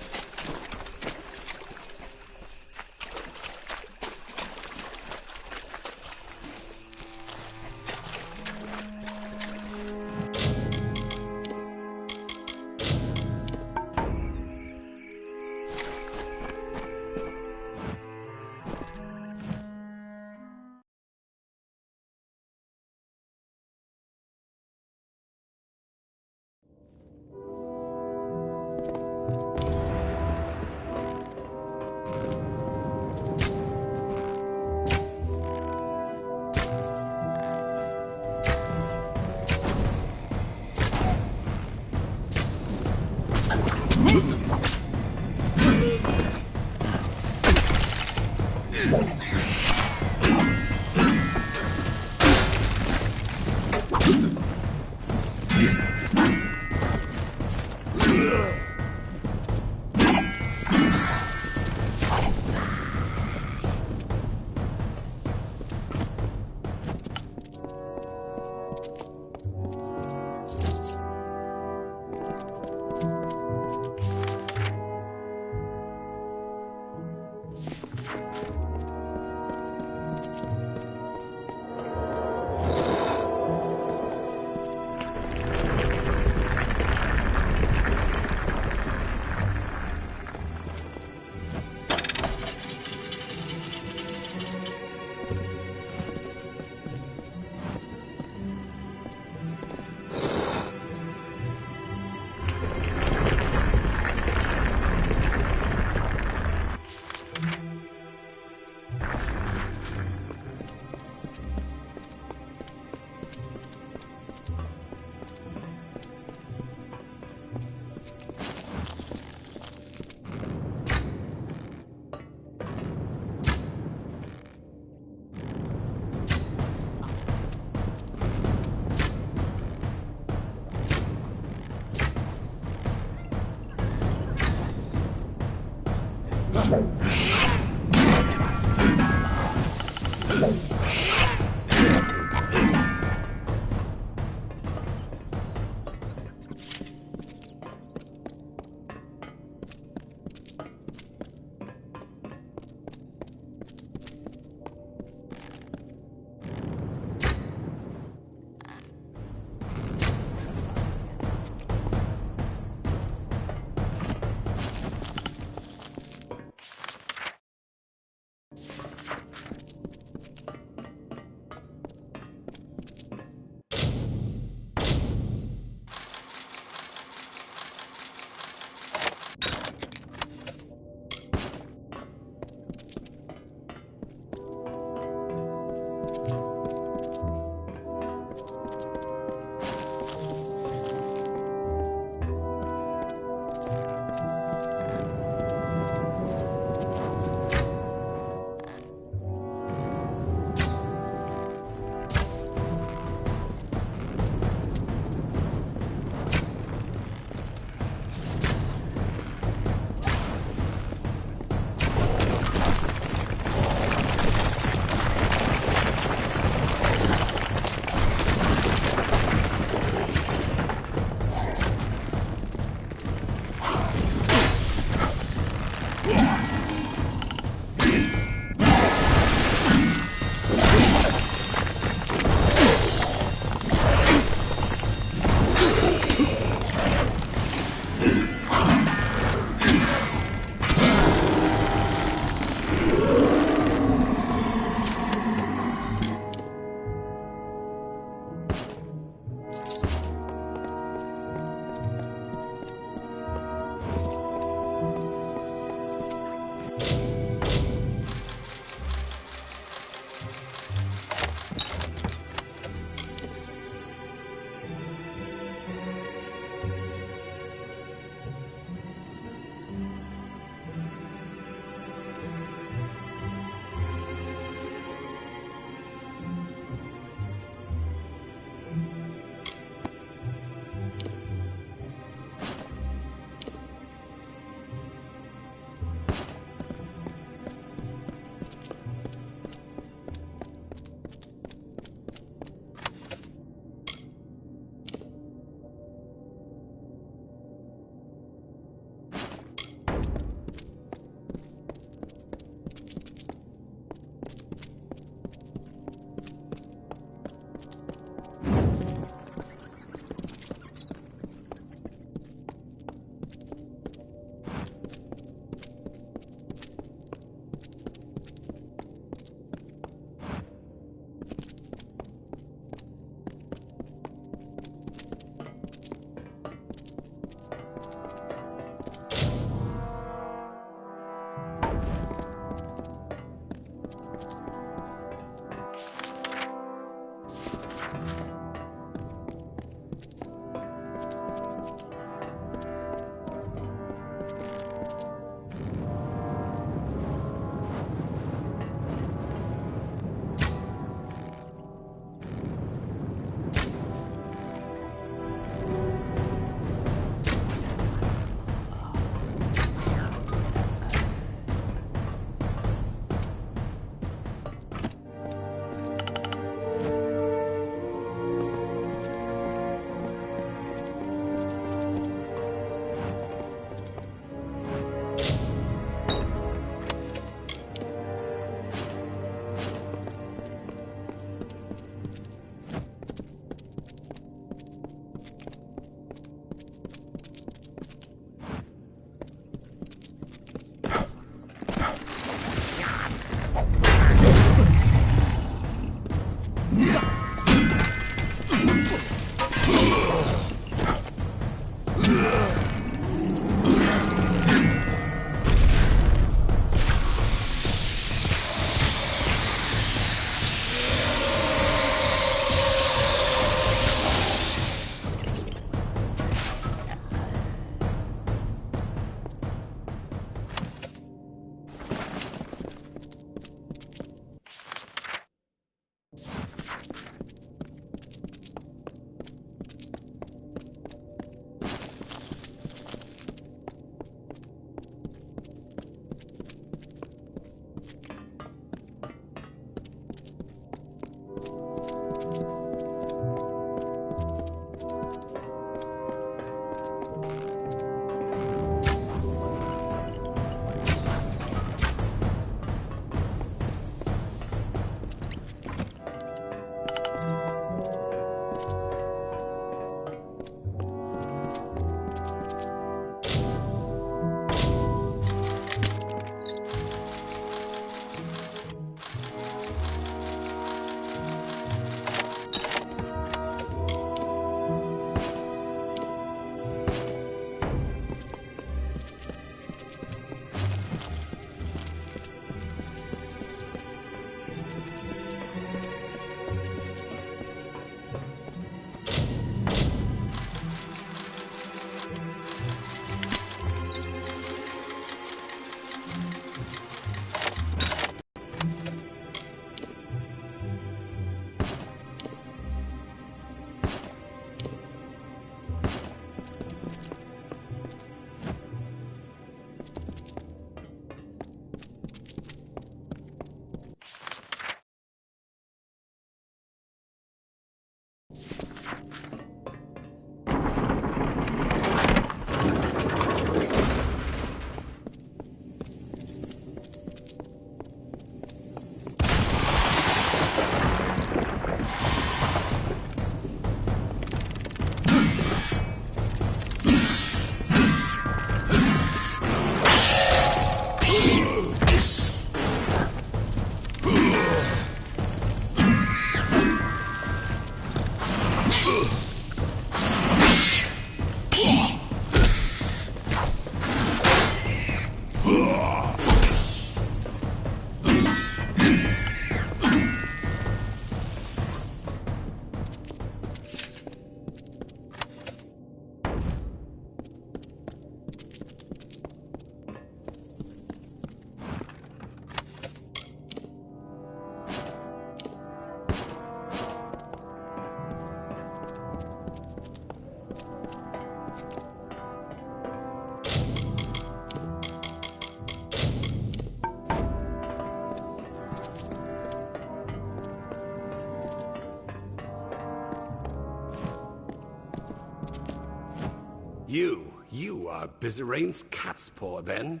You are Bizerain's cat's paw, then?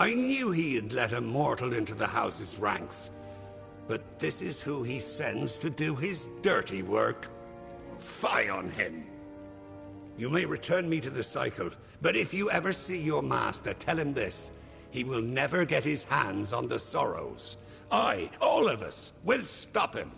I knew he had let a mortal into the house's ranks. But this is who he sends to do his dirty work. Fie on him! You may return me to the cycle, but if you ever see your master, tell him this. He will never get his hands on the Sorrows. All of us, will stop him.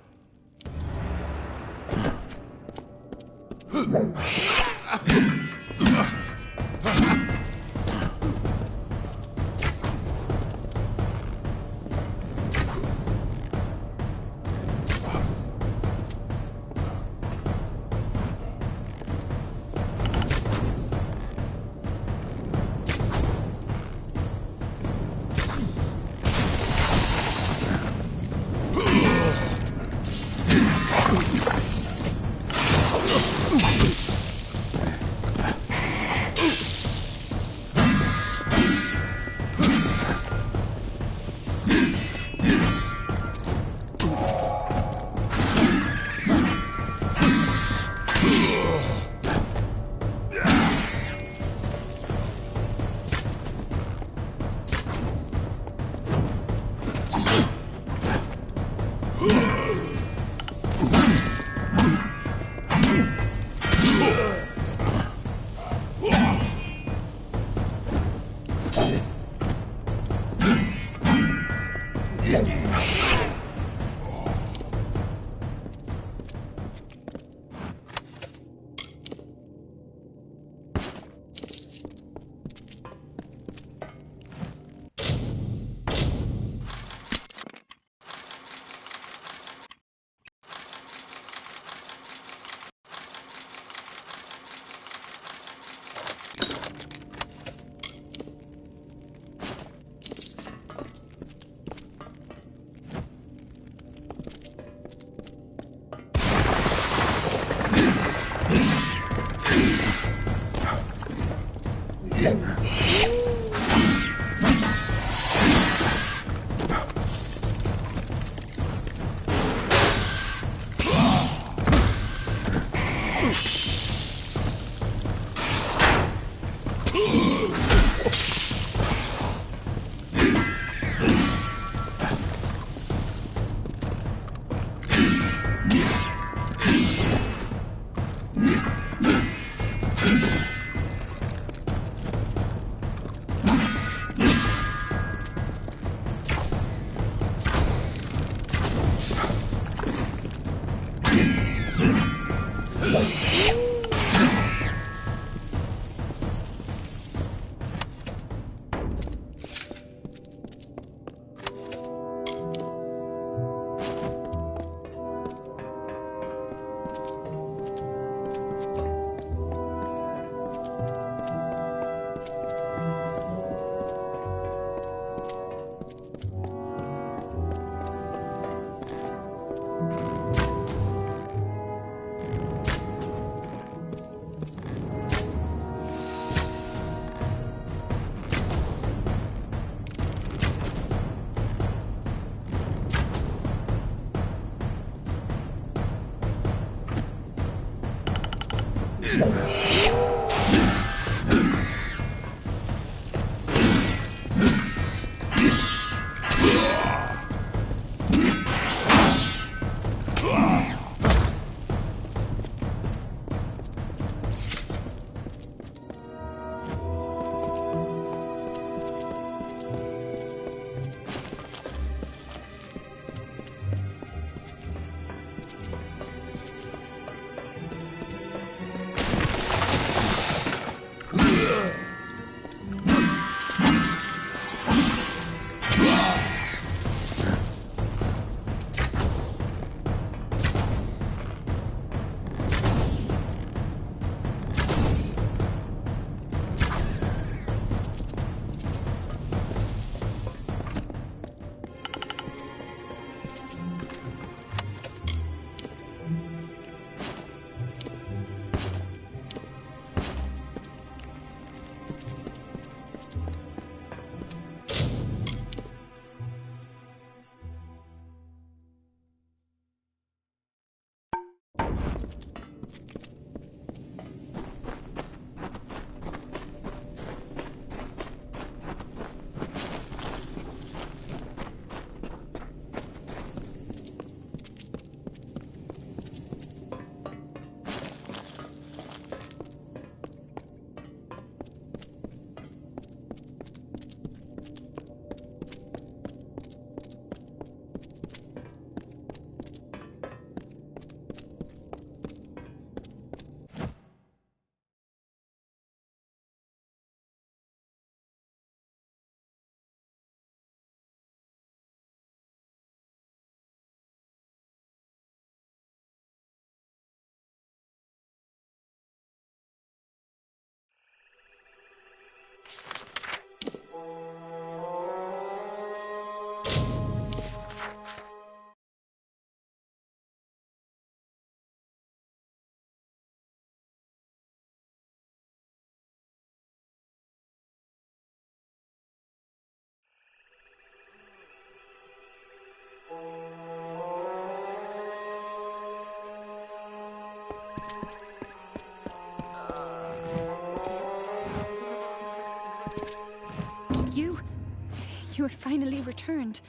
You have finally returned.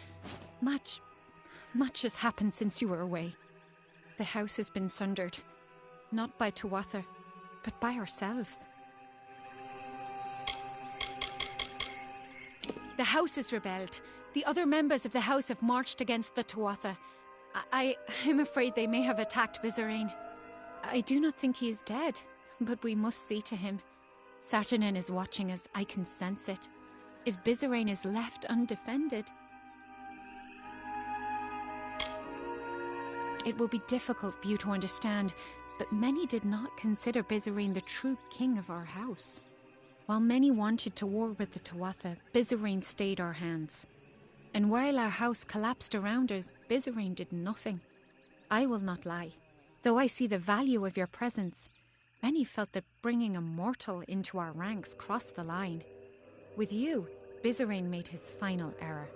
Much has happened since you were away. The house has been sundered. Not by Tuatha, but by ourselves. The house has rebelled. The other members of the house have marched against the Tuatha. I'm afraid they may have attacked Bizarane. I do not think he is dead, but we must see to him. Saturnin is watching us, I can sense it. If Bizarane is left undefended, it will be difficult for you to understand, but many did not consider Bizarane the true king of our house. While many wanted to war with the Tuatha, Bizarane stayed our hands. And while our house collapsed around us, Bizarane did nothing. I will not lie. Though I see the value of your presence, many felt that bringing a mortal into our ranks crossed the line. With you, Bizarane made his final error.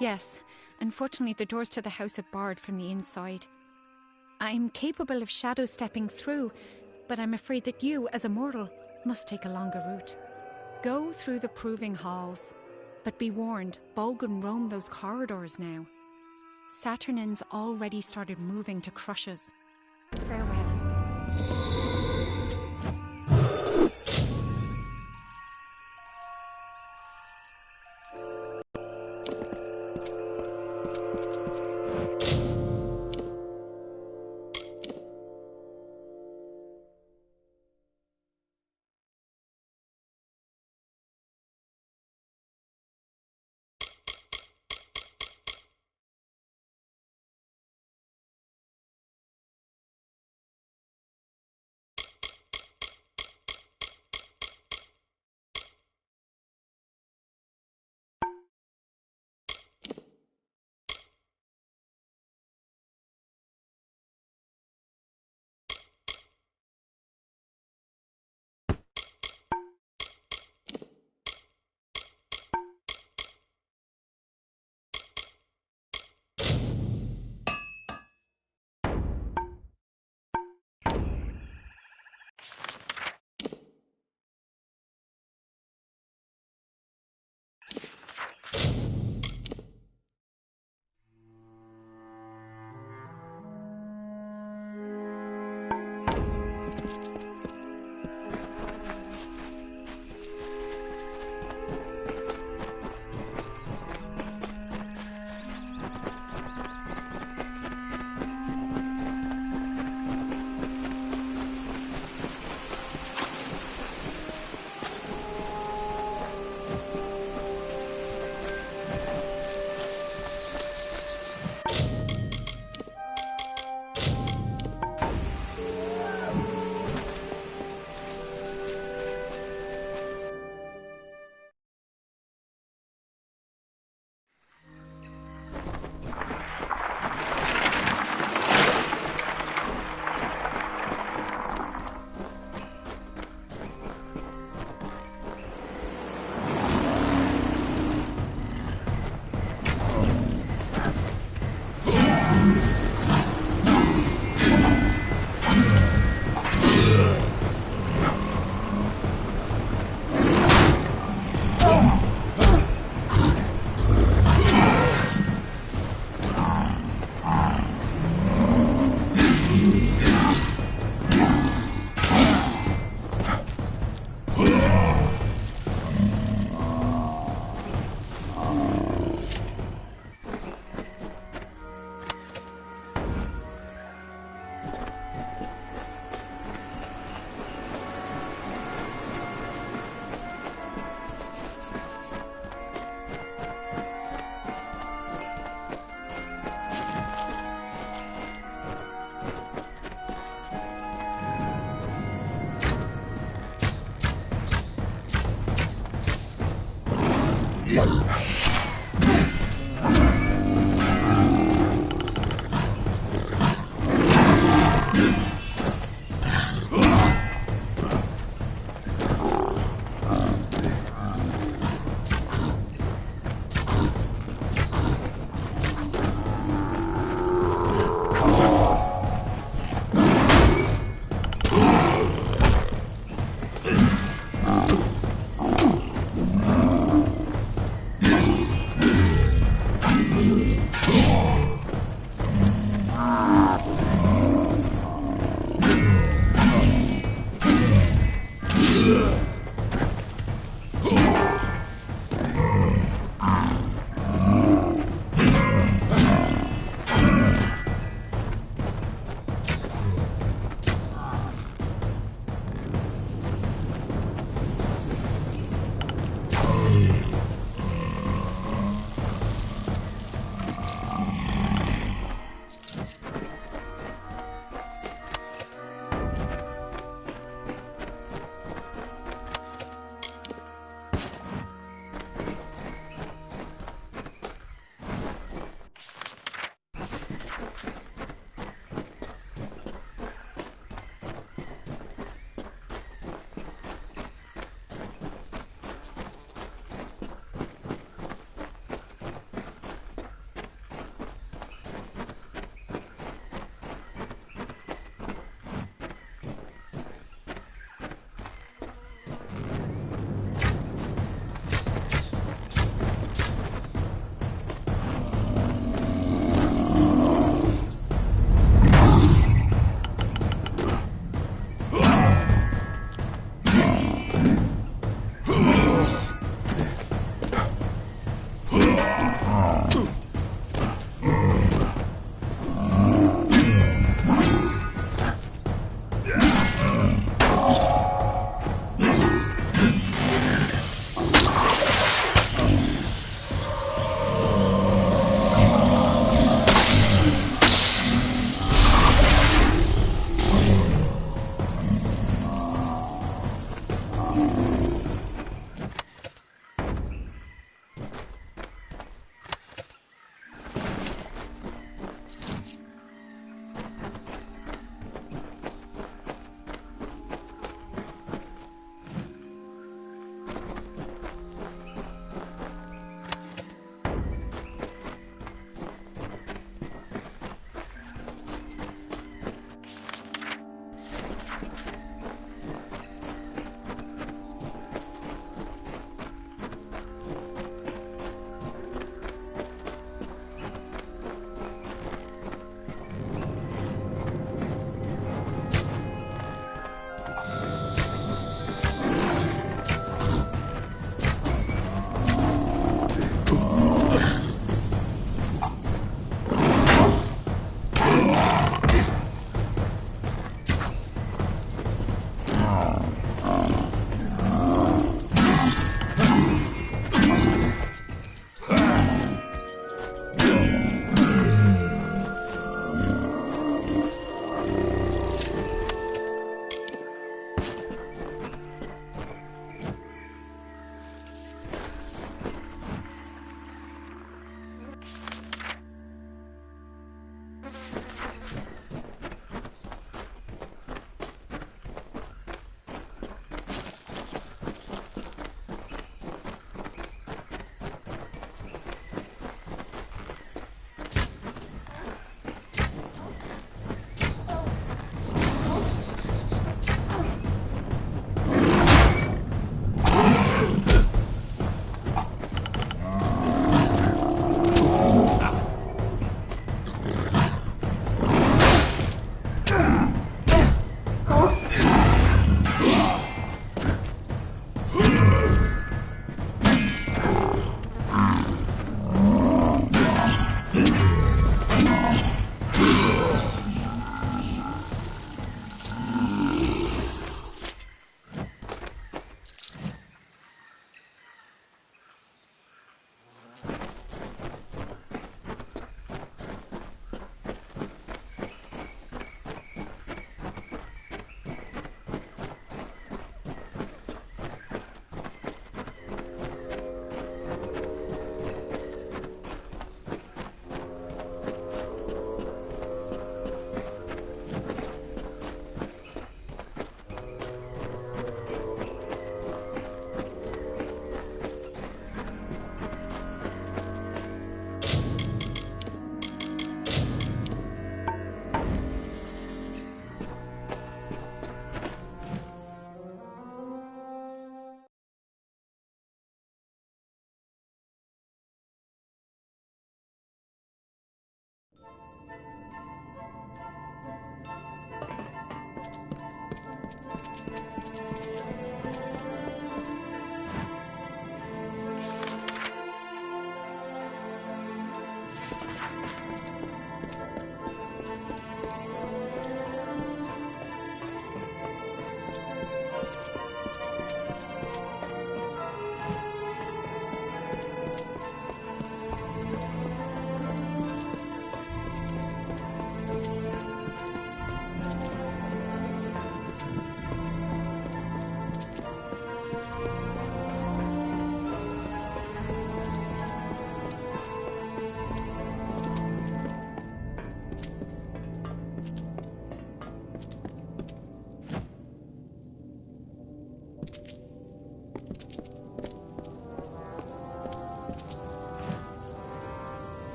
Yes, unfortunately the doors to the house are barred from the inside. I'm capable of shadow stepping through, but I'm afraid that you, as a mortal, must take a longer route. Go through the proving halls, but be warned, Bolgun roam those corridors now. Saturnin's already started moving to crush us. Farewell.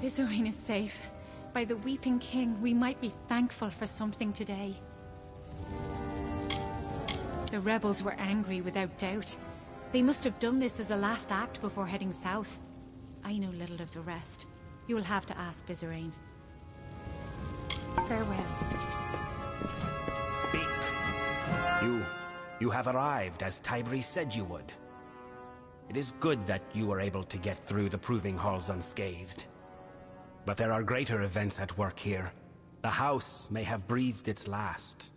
Bizarine is safe. By the Weeping King, we might be thankful for something today. The rebels were angry without doubt. They must have done this as a last act before heading south. I know little of the rest. You will have to ask Bizarine. Farewell. Speak. You have arrived as Tybri said you would. It is good that you were able to get through the proving halls unscathed. But there are greater events at work here. The house may have breathed its last.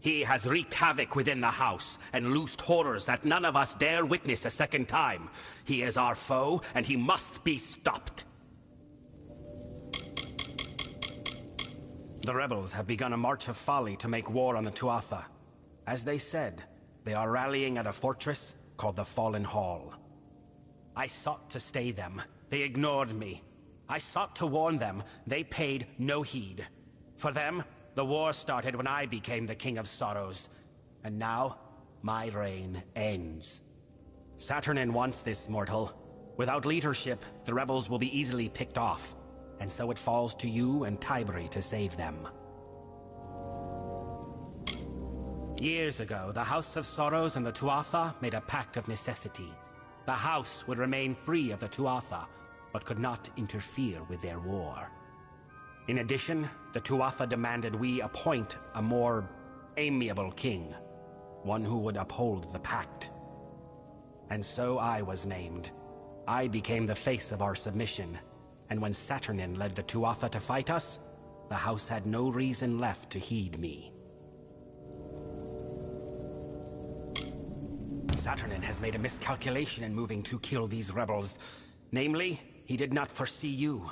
He has wreaked havoc within the house, and loosed horrors that none of us dare witness a second time. He is our foe, and he must be stopped. The rebels have begun a march of folly to make war on the Tuatha. As they said, they are rallying at a fortress called the Fallen Hall. I sought to stay them. They ignored me. I sought to warn them. They paid no heed. For them, the war started when I became the King of Sorrows. And now, my reign ends. Saturnin wants this, mortal. Without leadership, the rebels will be easily picked off. And so it falls to you and Tybri to save them. Years ago, the House of Sorrows and the Tuatha made a pact of necessity. The house would remain free of the Tuatha, but could not interfere with their war. In addition, the Tuatha demanded we appoint a more amiable king, one who would uphold the pact. And so I was named. I became the face of our submission, and when Saturnin led the Tuatha to fight us, the house had no reason left to heed me. Saturnin has made a miscalculation in moving to kill these rebels. Namely, he did not foresee you.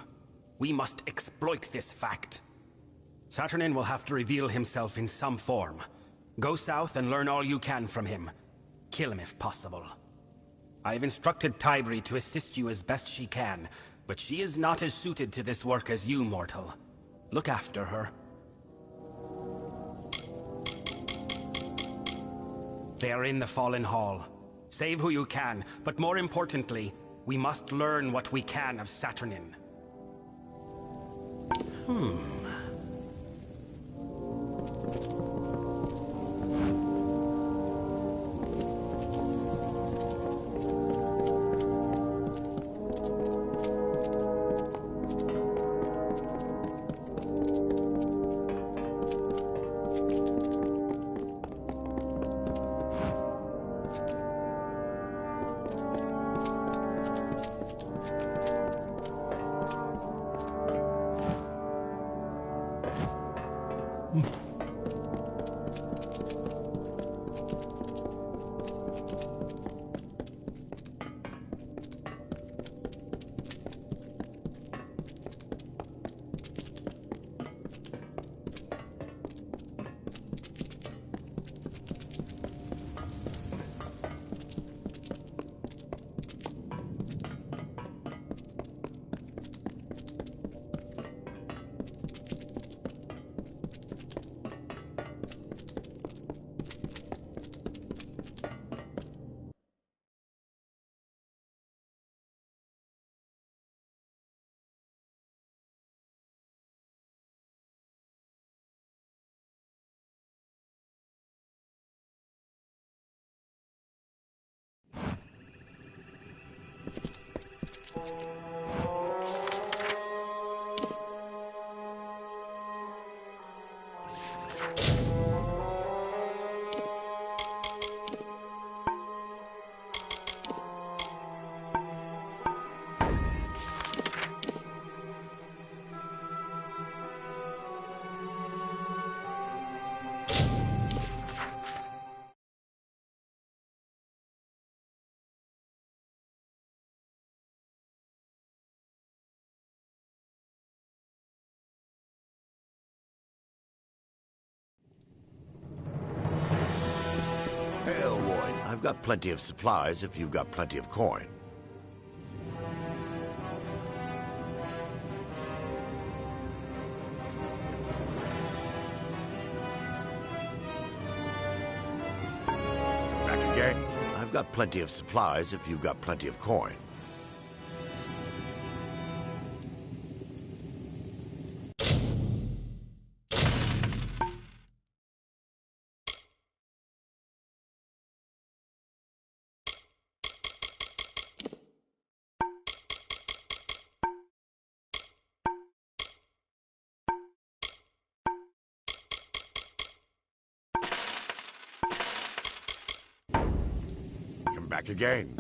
We must exploit this fact. Saturnin will have to reveal himself in some form. Go south and learn all you can from him. Kill him if possible. I have instructed Tybri to assist you as best she can, but she is not as suited to this work as you, mortal. Look after her. They are in the Fallen Hall. Save who you can, but more importantly, we must learn what we can of Saturnin. I've got plenty of supplies if you've got plenty of coin. again? I've got plenty of supplies if you've got plenty of coin. Back again.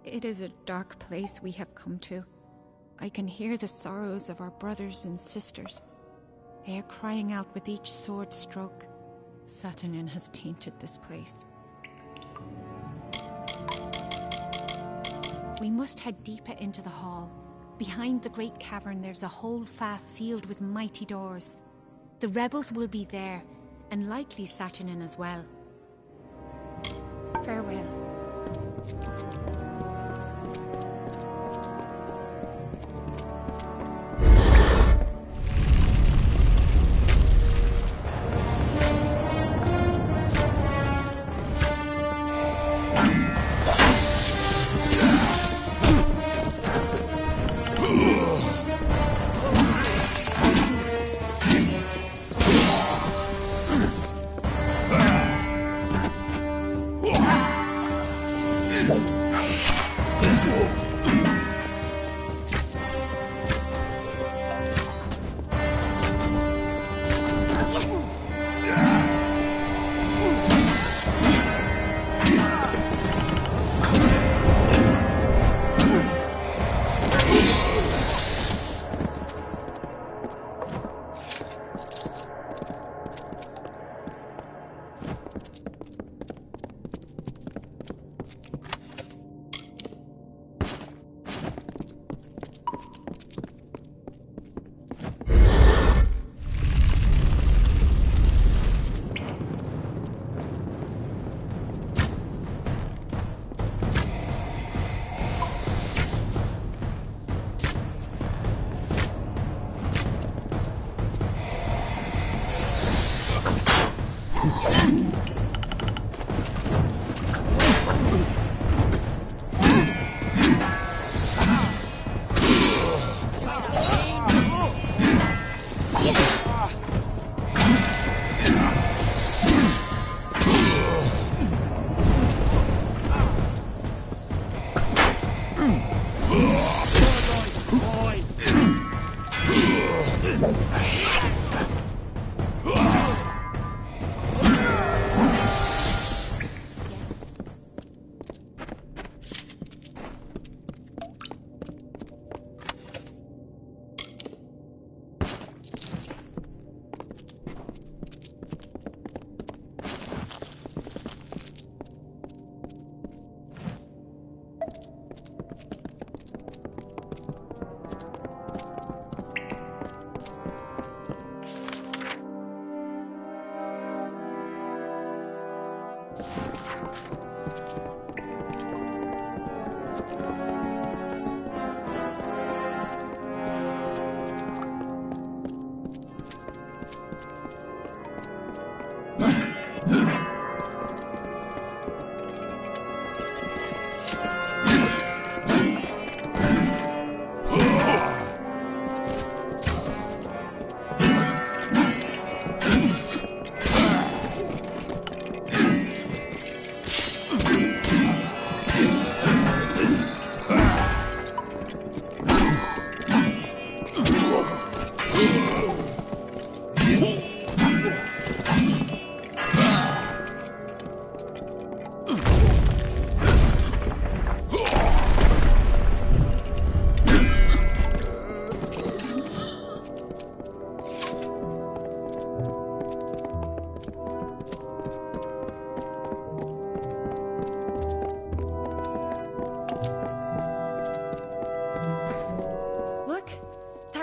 It is a dark place we have come to. I can hear the sorrows of our brothers and sisters. They are crying out with each sword stroke. Saturnin has tainted this place. We must head deeper into the hall. Behind the great cavern there's a hole fast sealed with mighty doors. The rebels will be there, and likely Saturnin as well. Farewell.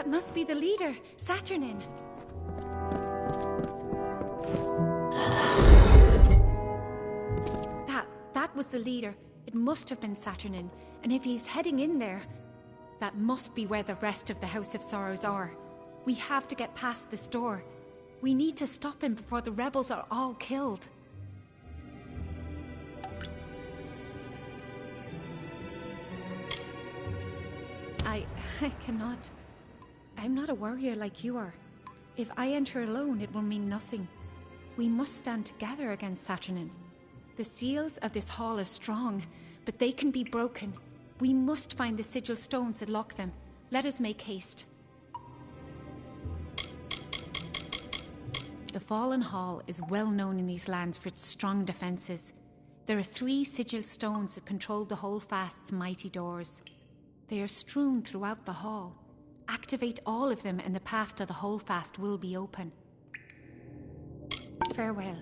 Must be the leader, Saturnin. That was the leader. It must have been Saturnin. And if he's heading in there, that must be where the rest of the House of Sorrows are. We have to get past this door. We need to stop him before the rebels are all killed. I cannot. I'm not a warrior like you are. If I enter alone, it will mean nothing. We must stand together against Saturnin. The seals of this hall are strong, but they can be broken. We must find the sigil stones that lock them. Let us make haste. The Fallen Hall is well known in these lands for its strong defences. There are 3 sigil stones that control the Holdfast's mighty doors. They are strewn throughout the hall. Activate all of them and the path to the Holdfast will be open. Farewell.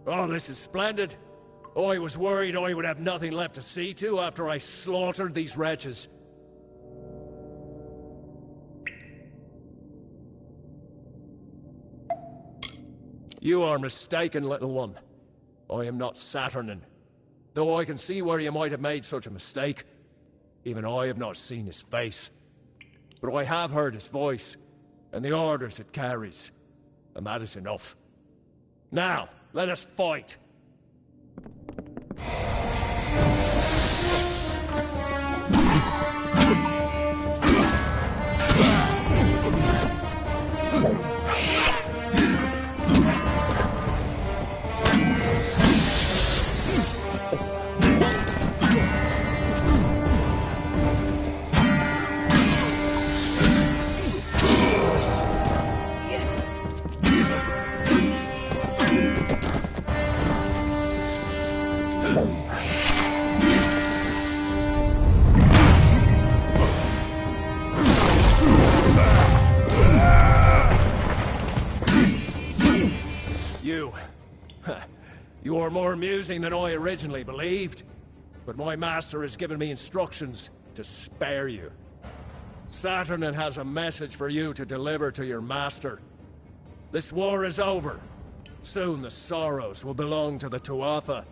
Oh, this is splendid. I was worried I would have nothing left to see to after I slaughtered these wretches. You are mistaken, little one. I am not Saturnin. Though I can see where you might have made such a mistake, even I have not seen his face. But I have heard his voice, and the orders it carries, and that is enough. Now, let us fight! You are more amusing than I originally believed. but my master has given me instructions to spare you. Saturnin has a message for you to deliver to your master. This war is over. Soon the Sorrows will belong to the Tuatha.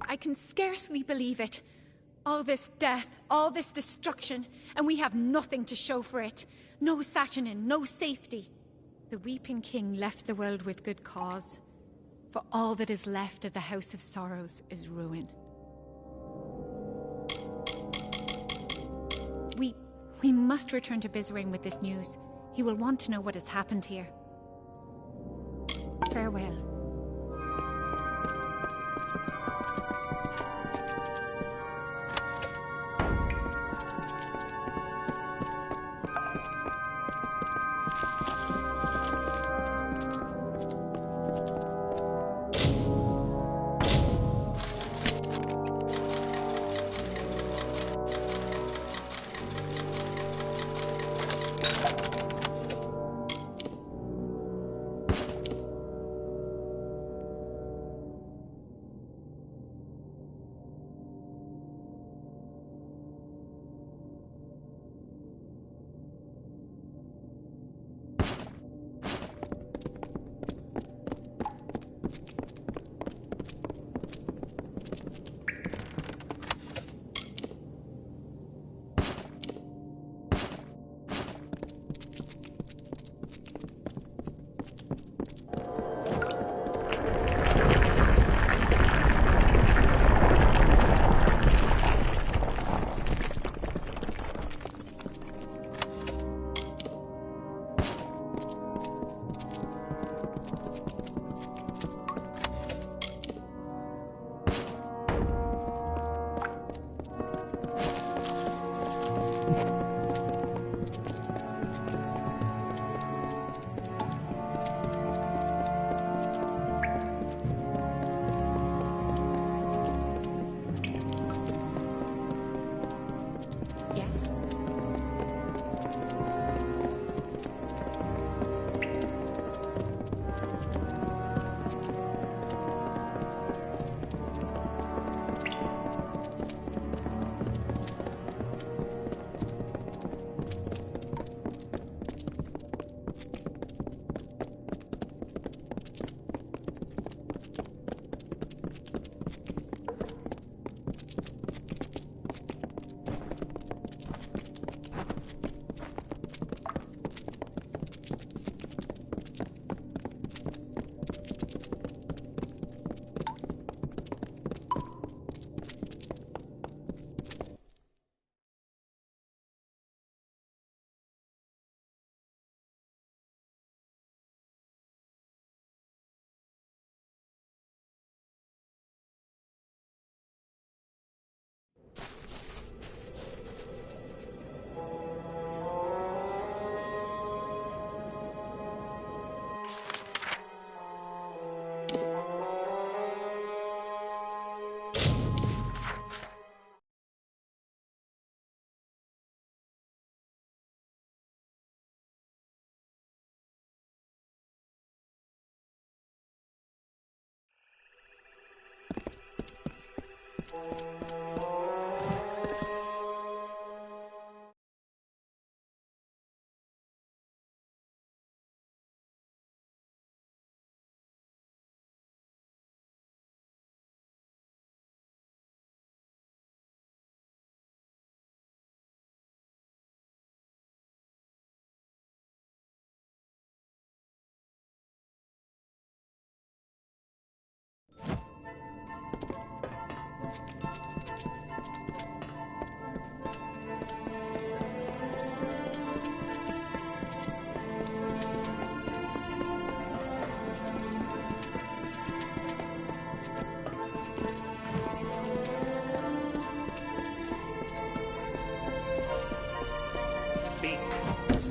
I can scarcely believe it. All this death, all this destruction, and we have nothing to show for it. No Saturnin, no safety. The Weeping King left the world with good cause. For all that is left of the House of Sorrows is ruin. We must return to Bizrain with this news. He will want to know what has happened here. Farewell.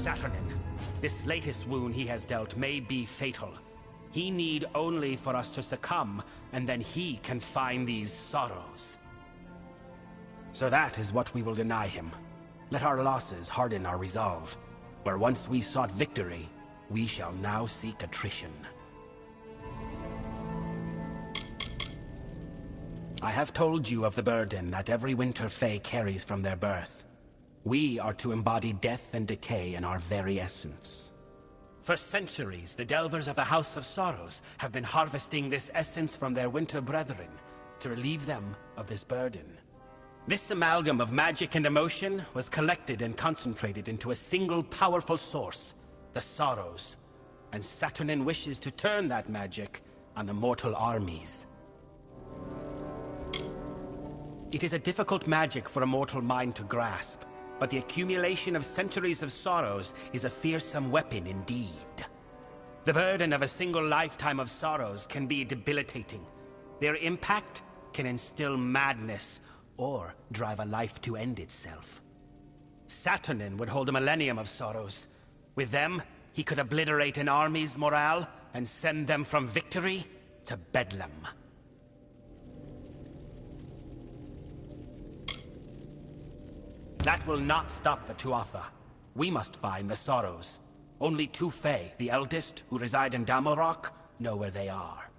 Saturnin. This latest wound he has dealt may be fatal. He need only for us to succumb, and then he can find these sorrows. So that is what we will deny him. Let our losses harden our resolve. Where once we sought victory, we shall now seek attrition. I have told you of the burden that every Winter Fae carries from their birth. We are to embody death and decay in our very essence. For centuries, the Delvers of the House of Sorrows have been harvesting this essence from their winter brethren to relieve them of this burden. This amalgam of magic and emotion was collected and concentrated into a single powerful source, the Sorrows, and Saturnin wishes to turn that magic on the mortal armies. It is a difficult magic for a mortal mind to grasp, but the accumulation of centuries of sorrows is a fearsome weapon indeed. The burden of a single lifetime of sorrows can be debilitating. Their impact can instill madness or drive a life to end itself. Saturnin would hold a millennium of sorrows. With them, he could obliterate an army's morale and send them from victory to bedlam. That will not stop the Tuatha. We must find the Sorrows. Only two Fae, the eldest, who reside in Damelrock, know where they are.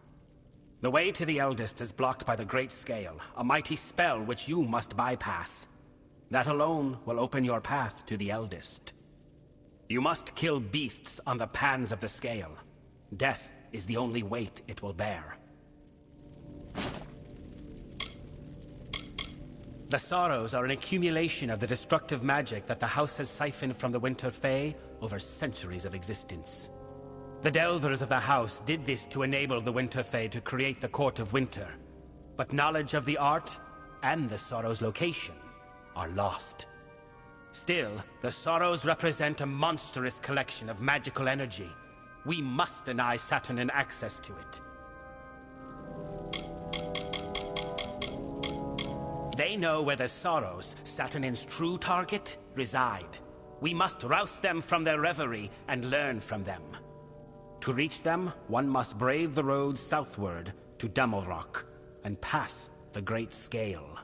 The way to the eldest is blocked by the Great Scale, a mighty spell which you must bypass. That alone will open your path to the eldest. You must kill beasts on the pans of the scale. Death is the only weight it will bear. The Sorrows are an accumulation of the destructive magic that the House has siphoned from the Winter Fae over centuries of existence. The Delvers of the House did this to enable the Winter Fae to create the Court of Winter. But knowledge of the art and the Sorrows' location are lost. Still, the Sorrows represent a monstrous collection of magical energy. We must deny Saturnin access to it. They know where the Sorrows, Saturnin's true target, reside. We must rouse them from their reverie and learn from them. To reach them, one must brave the road southward to Damelrock and pass the Great Scale.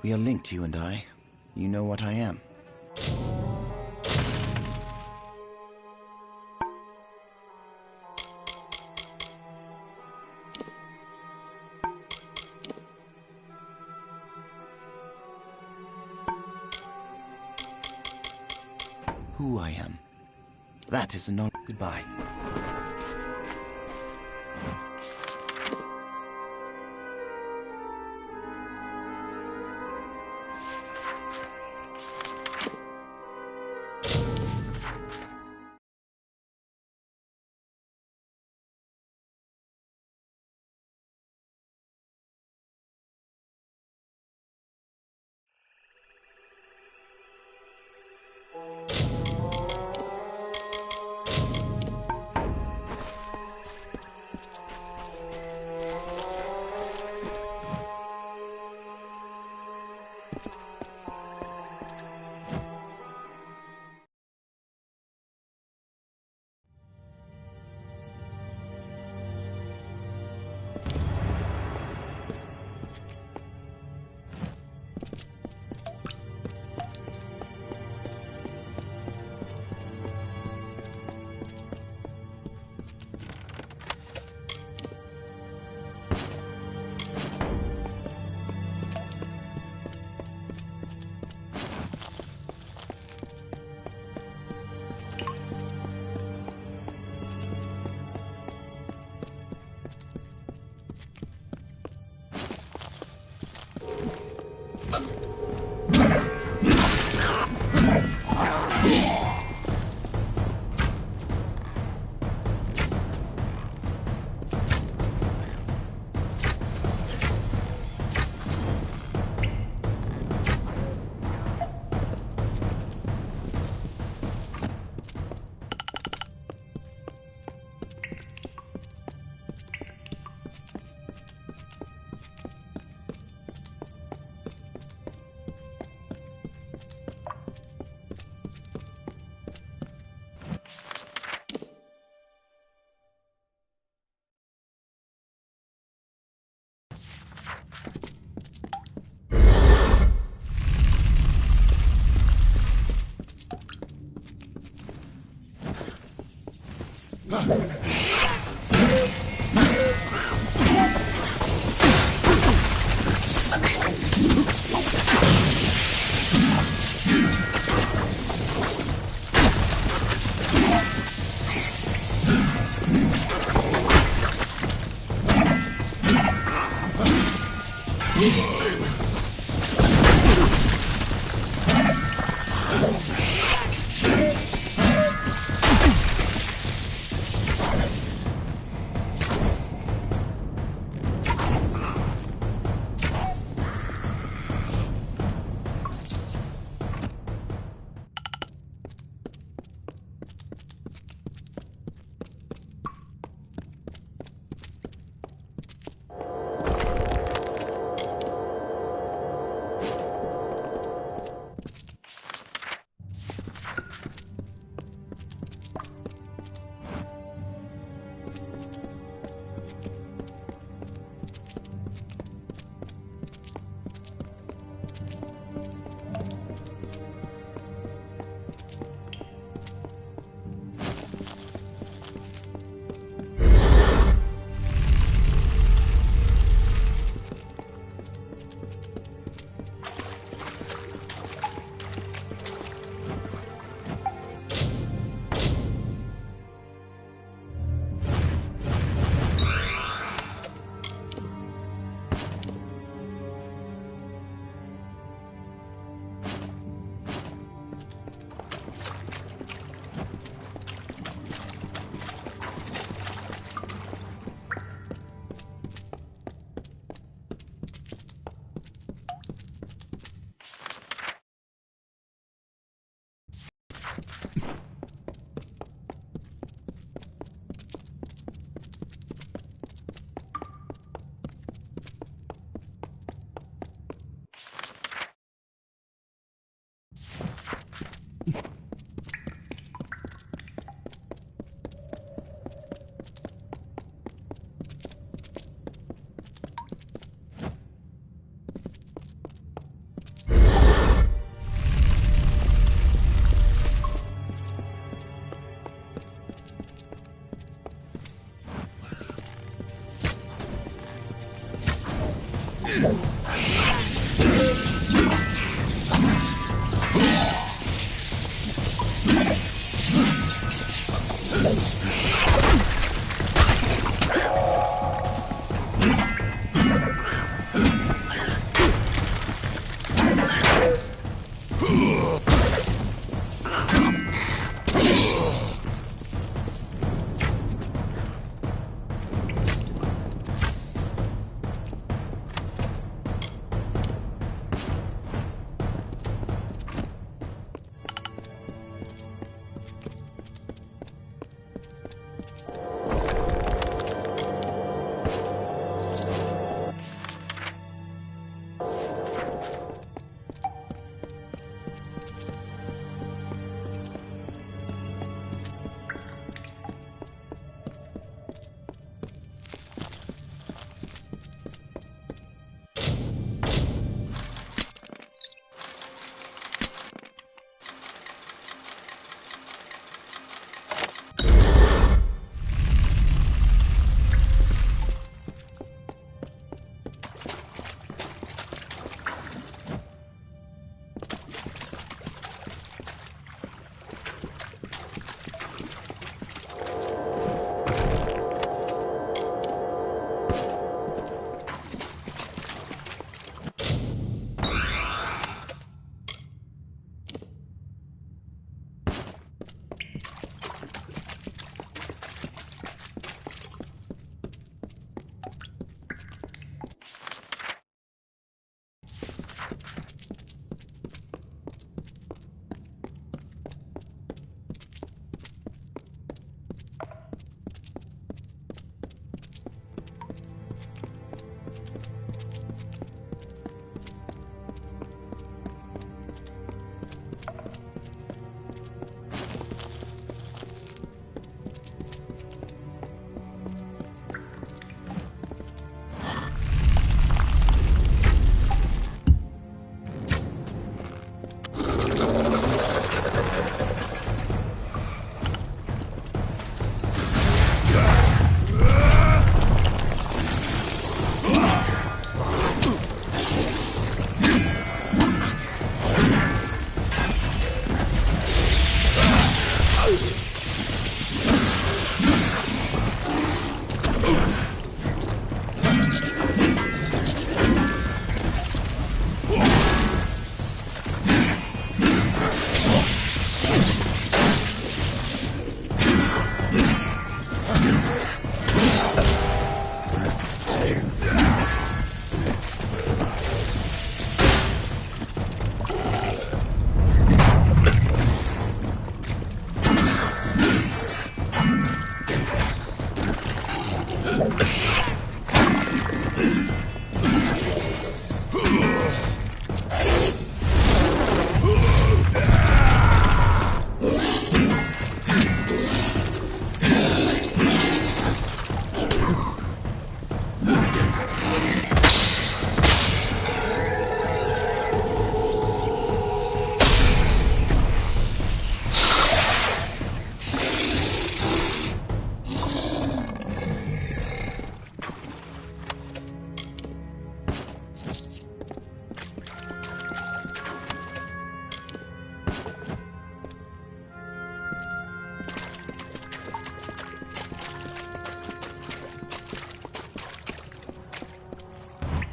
We are linked, you and I. You know what I am. Who I am. That is a no. Goodbye.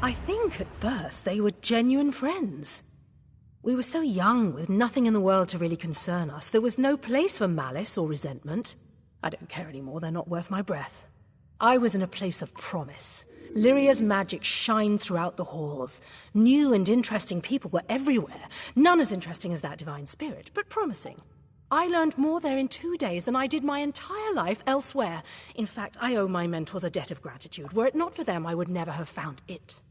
I think at first they were genuine friends. We were so young, with nothing in the world to really concern us. There was no place for malice or resentment. I don't care anymore, they're not worth my breath. I was in a place of promise. Lyria's magic shined throughout the halls. New and interesting people were everywhere. None as interesting as that divine spirit, but promising. I learned more there in 2 days than I did my entire life elsewhere. In fact, I owe my mentors a debt of gratitude. Were it not for them, I would never have found it.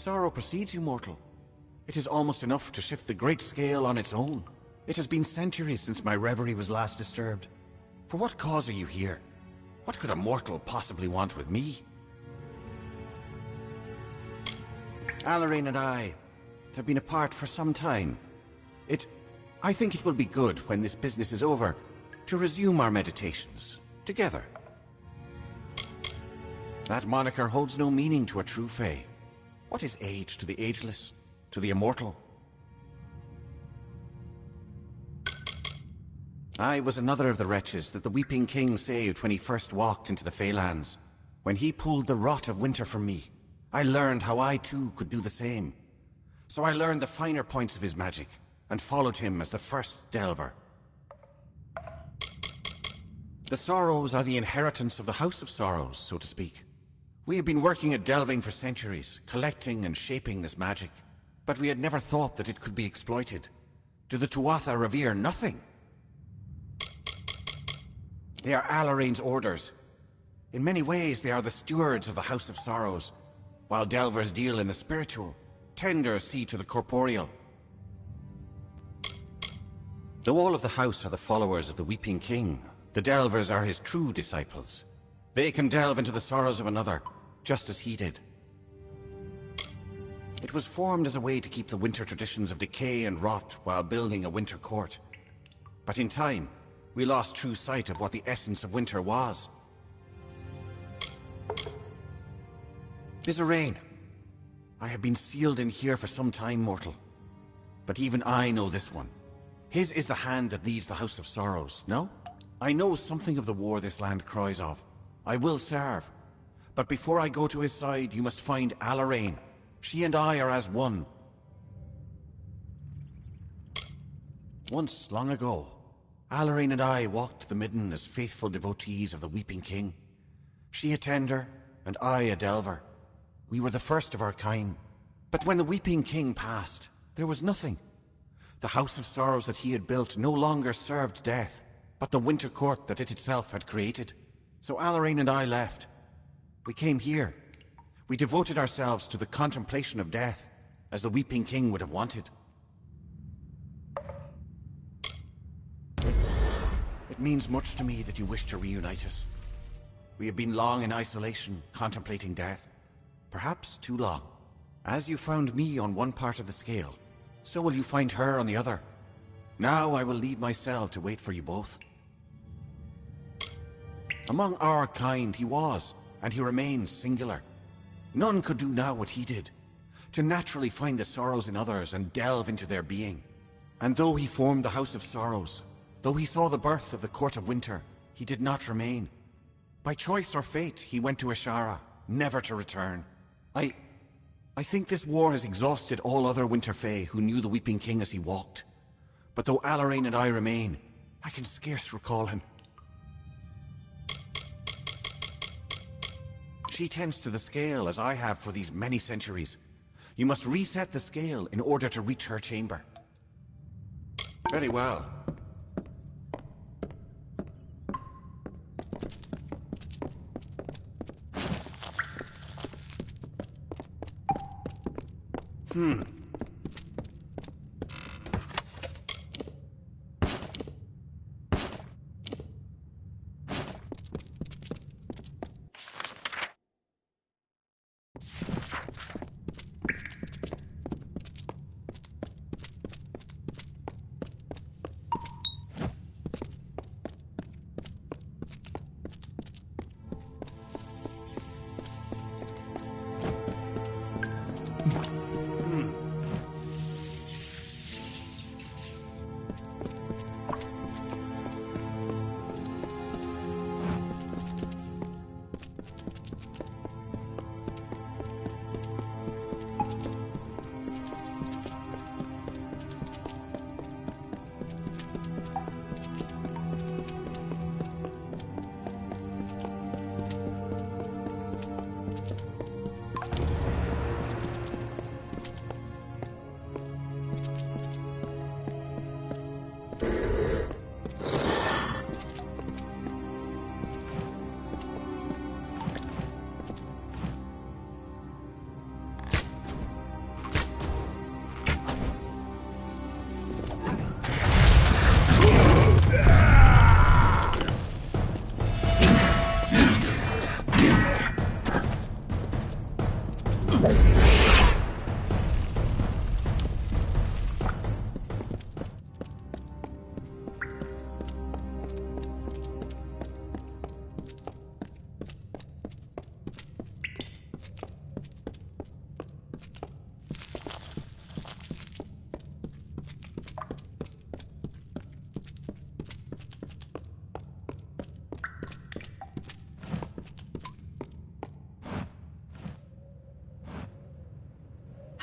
Sorrow precedes you, mortal. It is almost enough to shift the great scale on its own. It has been centuries since my reverie was last disturbed. For what cause are you here? What could a mortal possibly want with me? Alarain and I have been apart for some time. I think it will be good when this business is over to resume our meditations together. That moniker holds no meaning to a true Fae. What is age to the ageless, to the immortal? I was another of the wretches that the Weeping King saved when he first walked into the Feylands. When he pulled the rot of winter from me, I learned how I too could do the same. So I learned the finer points of his magic, and followed him as the first delver. The Sorrows are the inheritance of the House of Sorrows, so to speak. We have been working at delving for centuries, collecting and shaping this magic, but we had never thought that it could be exploited. Do the Tuatha revere nothing? They are Alarain's orders. In many ways, they are the stewards of the House of Sorrows, while delvers deal in the spiritual, tenders see to the corporeal. Though all of the house are the followers of the Weeping King, the delvers are his true disciples. They can delve into the sorrows of another, just as he did. It was formed as a way to keep the winter traditions of decay and rot while building a winter court. But in time, we lost true sight of what the essence of winter was. Bizarrain, I have been sealed in here for some time, mortal. But even I know this one. His is the hand that leads the House of Sorrows, no? I know something of the war this land cries of. I will serve. But before I go to his side, you must find Alarain. She and I are as one. Once, long ago, Alarain and I walked the Midden as faithful devotees of the Weeping King. She a tender, and I a delver. We were the first of our kind. But when the Weeping King passed, there was nothing. The House of Sorrows that he had built no longer served death, but the winter court that it itself had created. So Alarain and I left. We came here. We devoted ourselves to the contemplation of death, as the Weeping King would have wanted. It means much to me that you wish to reunite us. We have been long in isolation, contemplating death. Perhaps too long. As you found me on one part of the scale, so will you find her on the other. Now I will leave my cell to wait for you both. Among our kind he was, and he remains singular. None could do now what he did, to naturally find the sorrows in others and delve into their being. And though he formed the House of Sorrows, though he saw the birth of the Court of Winter, he did not remain. By choice or fate, he went to Ashara, never to return. I think this war has exhausted all other Winter Fae who knew the Weeping King as he walked. But though Alarain and I remain, I can scarce recall him. She tends to the scale as I have for these many centuries. You must reset the scale in order to reach her chamber. Very well.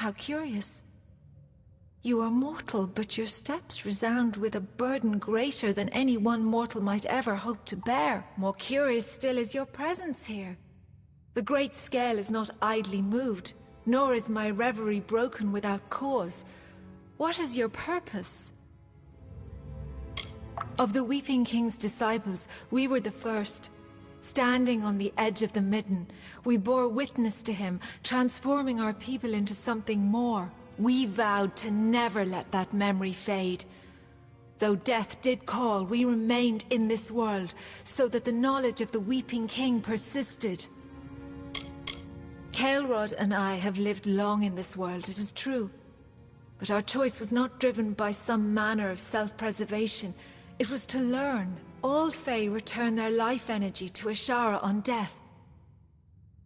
How curious. You are mortal, but your steps resound with a burden greater than any one mortal might ever hope to bear. More curious still is your presence here. The great scale is not idly moved, nor is my reverie broken without cause. What is your purpose? Of the Weeping King's disciples, we were the first. Standing on the edge of the midden, we bore witness to him, transforming our people into something more. We vowed to never let that memory fade. Though death did call, we remained in this world, so that the knowledge of the Weeping King persisted. Kael'rod and I have lived long in this world, it is true. But our choice was not driven by some manner of self-preservation. It was to learn. All Fae return their life energy to Ashara on death.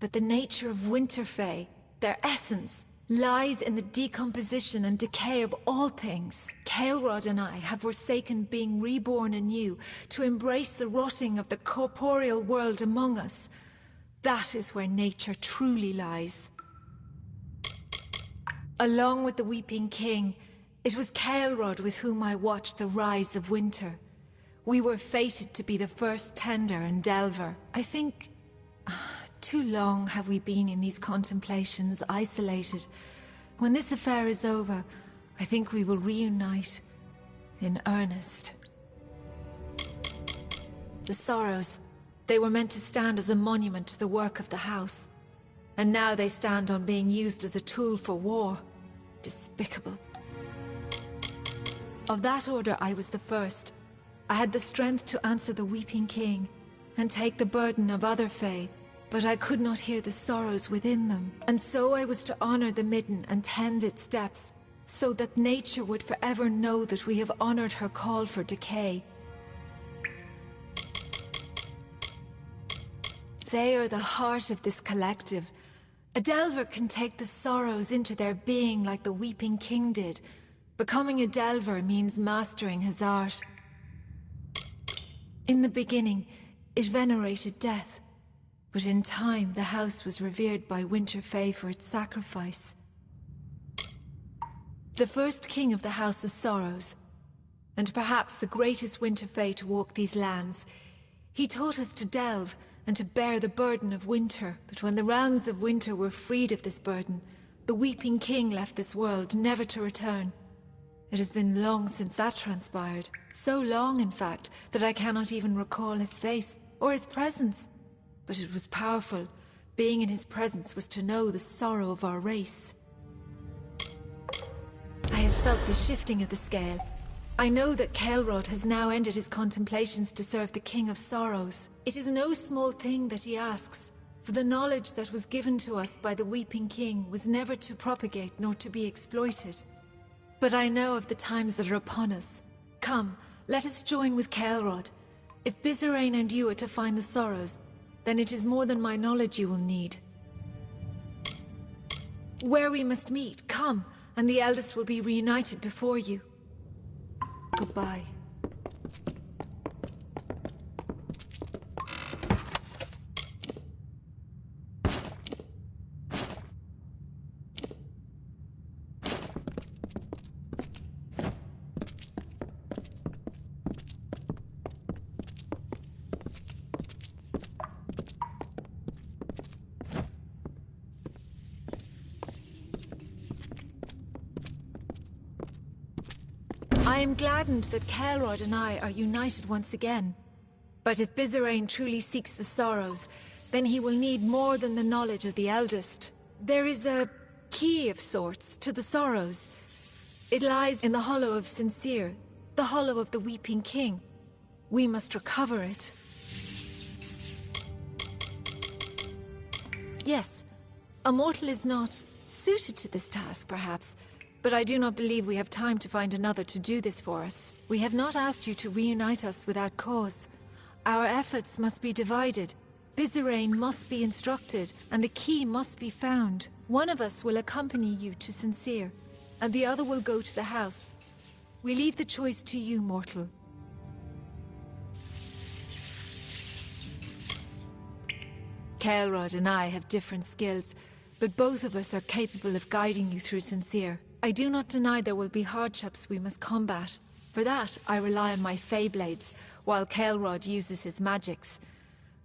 But the nature of Winter Fae, their essence, lies in the decomposition and decay of all things. Kael'rod and I have forsaken being reborn anew to embrace the rotting of the corporeal world among us. That is where nature truly lies. Along with the Weeping King, it was Kael'rod with whom I watched the rise of winter. We were fated to be the first Tender and Delver. I think... too long have we been in these contemplations, isolated. When this affair is over, I think we will reunite in earnest. The Sorrows, they were meant to stand as a monument to the work of the house. And now they stand on being used as a tool for war. Despicable. Of that order, I was the first. I had the strength to answer the Weeping King and take the burden of other Fae, but I could not hear the sorrows within them. And so I was to honor the midden and tend its depths, so that nature would forever know that we have honored her call for decay. They are the heart of this collective. A Delver can take the sorrows into their being like the Weeping King did. Becoming a Delver means mastering his art. In the beginning, it venerated death, but in time the house was revered by Winter Fae for its sacrifice. The first king of the House of Sorrows, and perhaps the greatest Winter Fae to walk these lands, he taught us to delve and to bear the burden of winter. But when the realms of winter were freed of this burden, the Weeping King left this world, never to return. It has been long since that transpired. So long, in fact, that I cannot even recall his face or his presence. But it was powerful. Being in his presence was to know the sorrow of our race. I have felt the shifting of the scale. I know that Kael'rod has now ended his contemplations to serve the King of Sorrows. It is no small thing that he asks, for the knowledge that was given to us by the Weeping King was never to propagate nor to be exploited. But I know of the times that are upon us. Come, let us join with Kael'rod. If Bizarane and you are to find the Sorrows, then it is more than my knowledge you will need. Where we must meet, come, and the eldest will be reunited before you. Goodbye. I am gladdened that Kael'rod and I are united once again. But if Bizarane truly seeks the Sorrows, then he will need more than the knowledge of the eldest. There is a key of sorts to the Sorrows. It lies in the hollow of Sincere, the hollow of the Weeping King. We must recover it. Yes, a mortal is not suited to this task, perhaps. But I do not believe we have time to find another to do this for us. We have not asked you to reunite us without cause. Our efforts must be divided. Bizarane must be instructed, and the key must be found. One of us will accompany you to Sincere, and the other will go to the house. We leave the choice to you, mortal. Kael'rod and I have different skills, but both of us are capable of guiding you through Sincere. I do not deny there will be hardships we must combat. For that, I rely on my Fey Blades, while Kael'Rod uses his magics.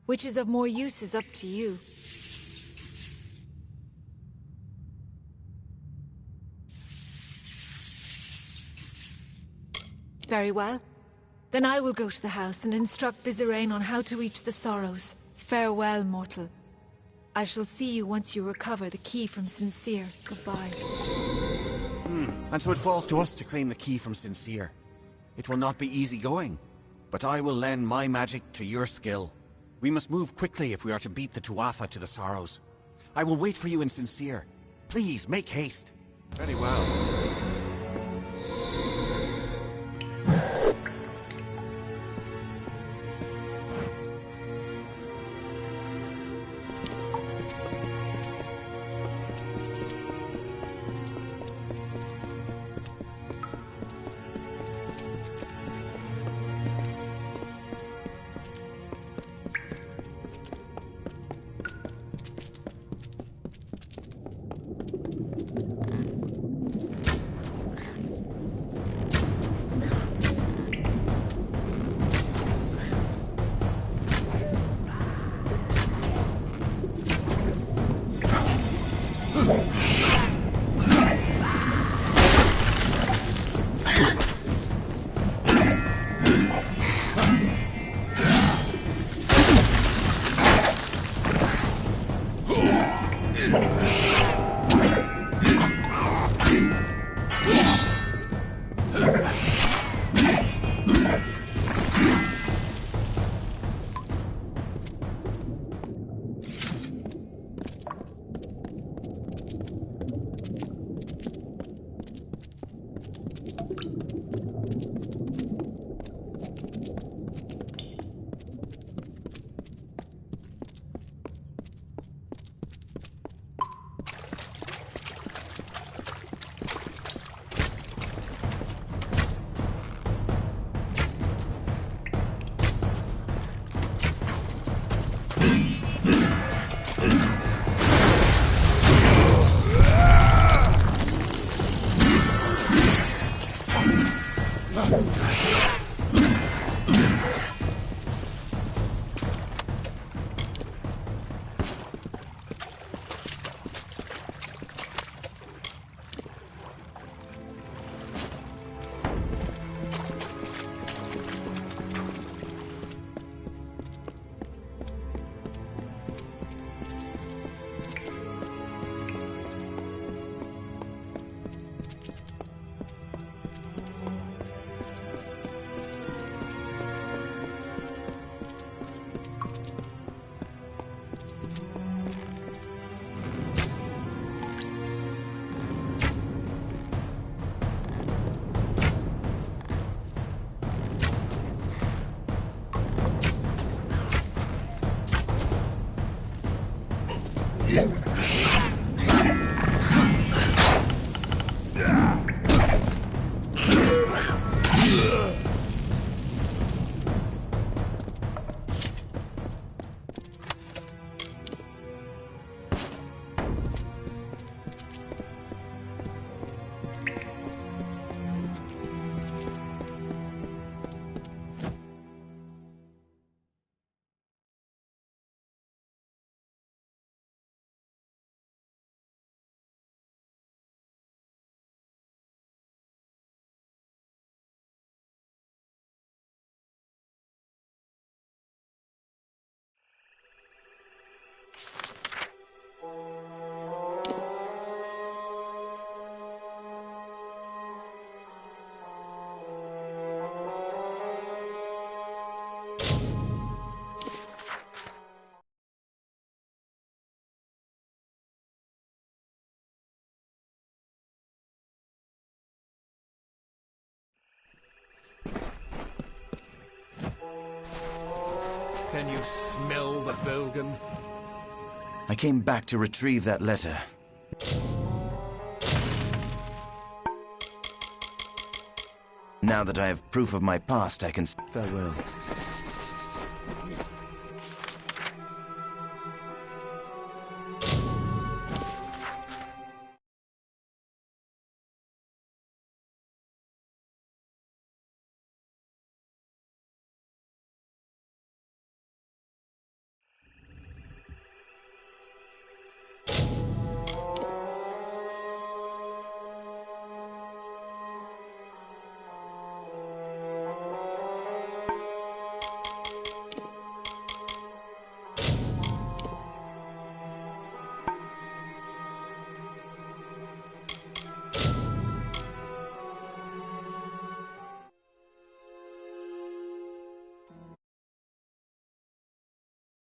Which is of more use is up to you. Very well. Then I will go to the house and instruct Bizarrain on how to reach the Sorrows. Farewell, mortal. I shall see you once you recover the key from Sincere. Goodbye. And so it falls to us to claim the key from Sincere. It will not be easy going, but I will lend my magic to your skill. We must move quickly if we are to beat the Tuatha to the Sorrows. I will wait for you in Sincere. Please, make haste. Very well. Can you smell the Bilgan? I came back to retrieve that letter. Now that I have proof of my past, I can... Farewell.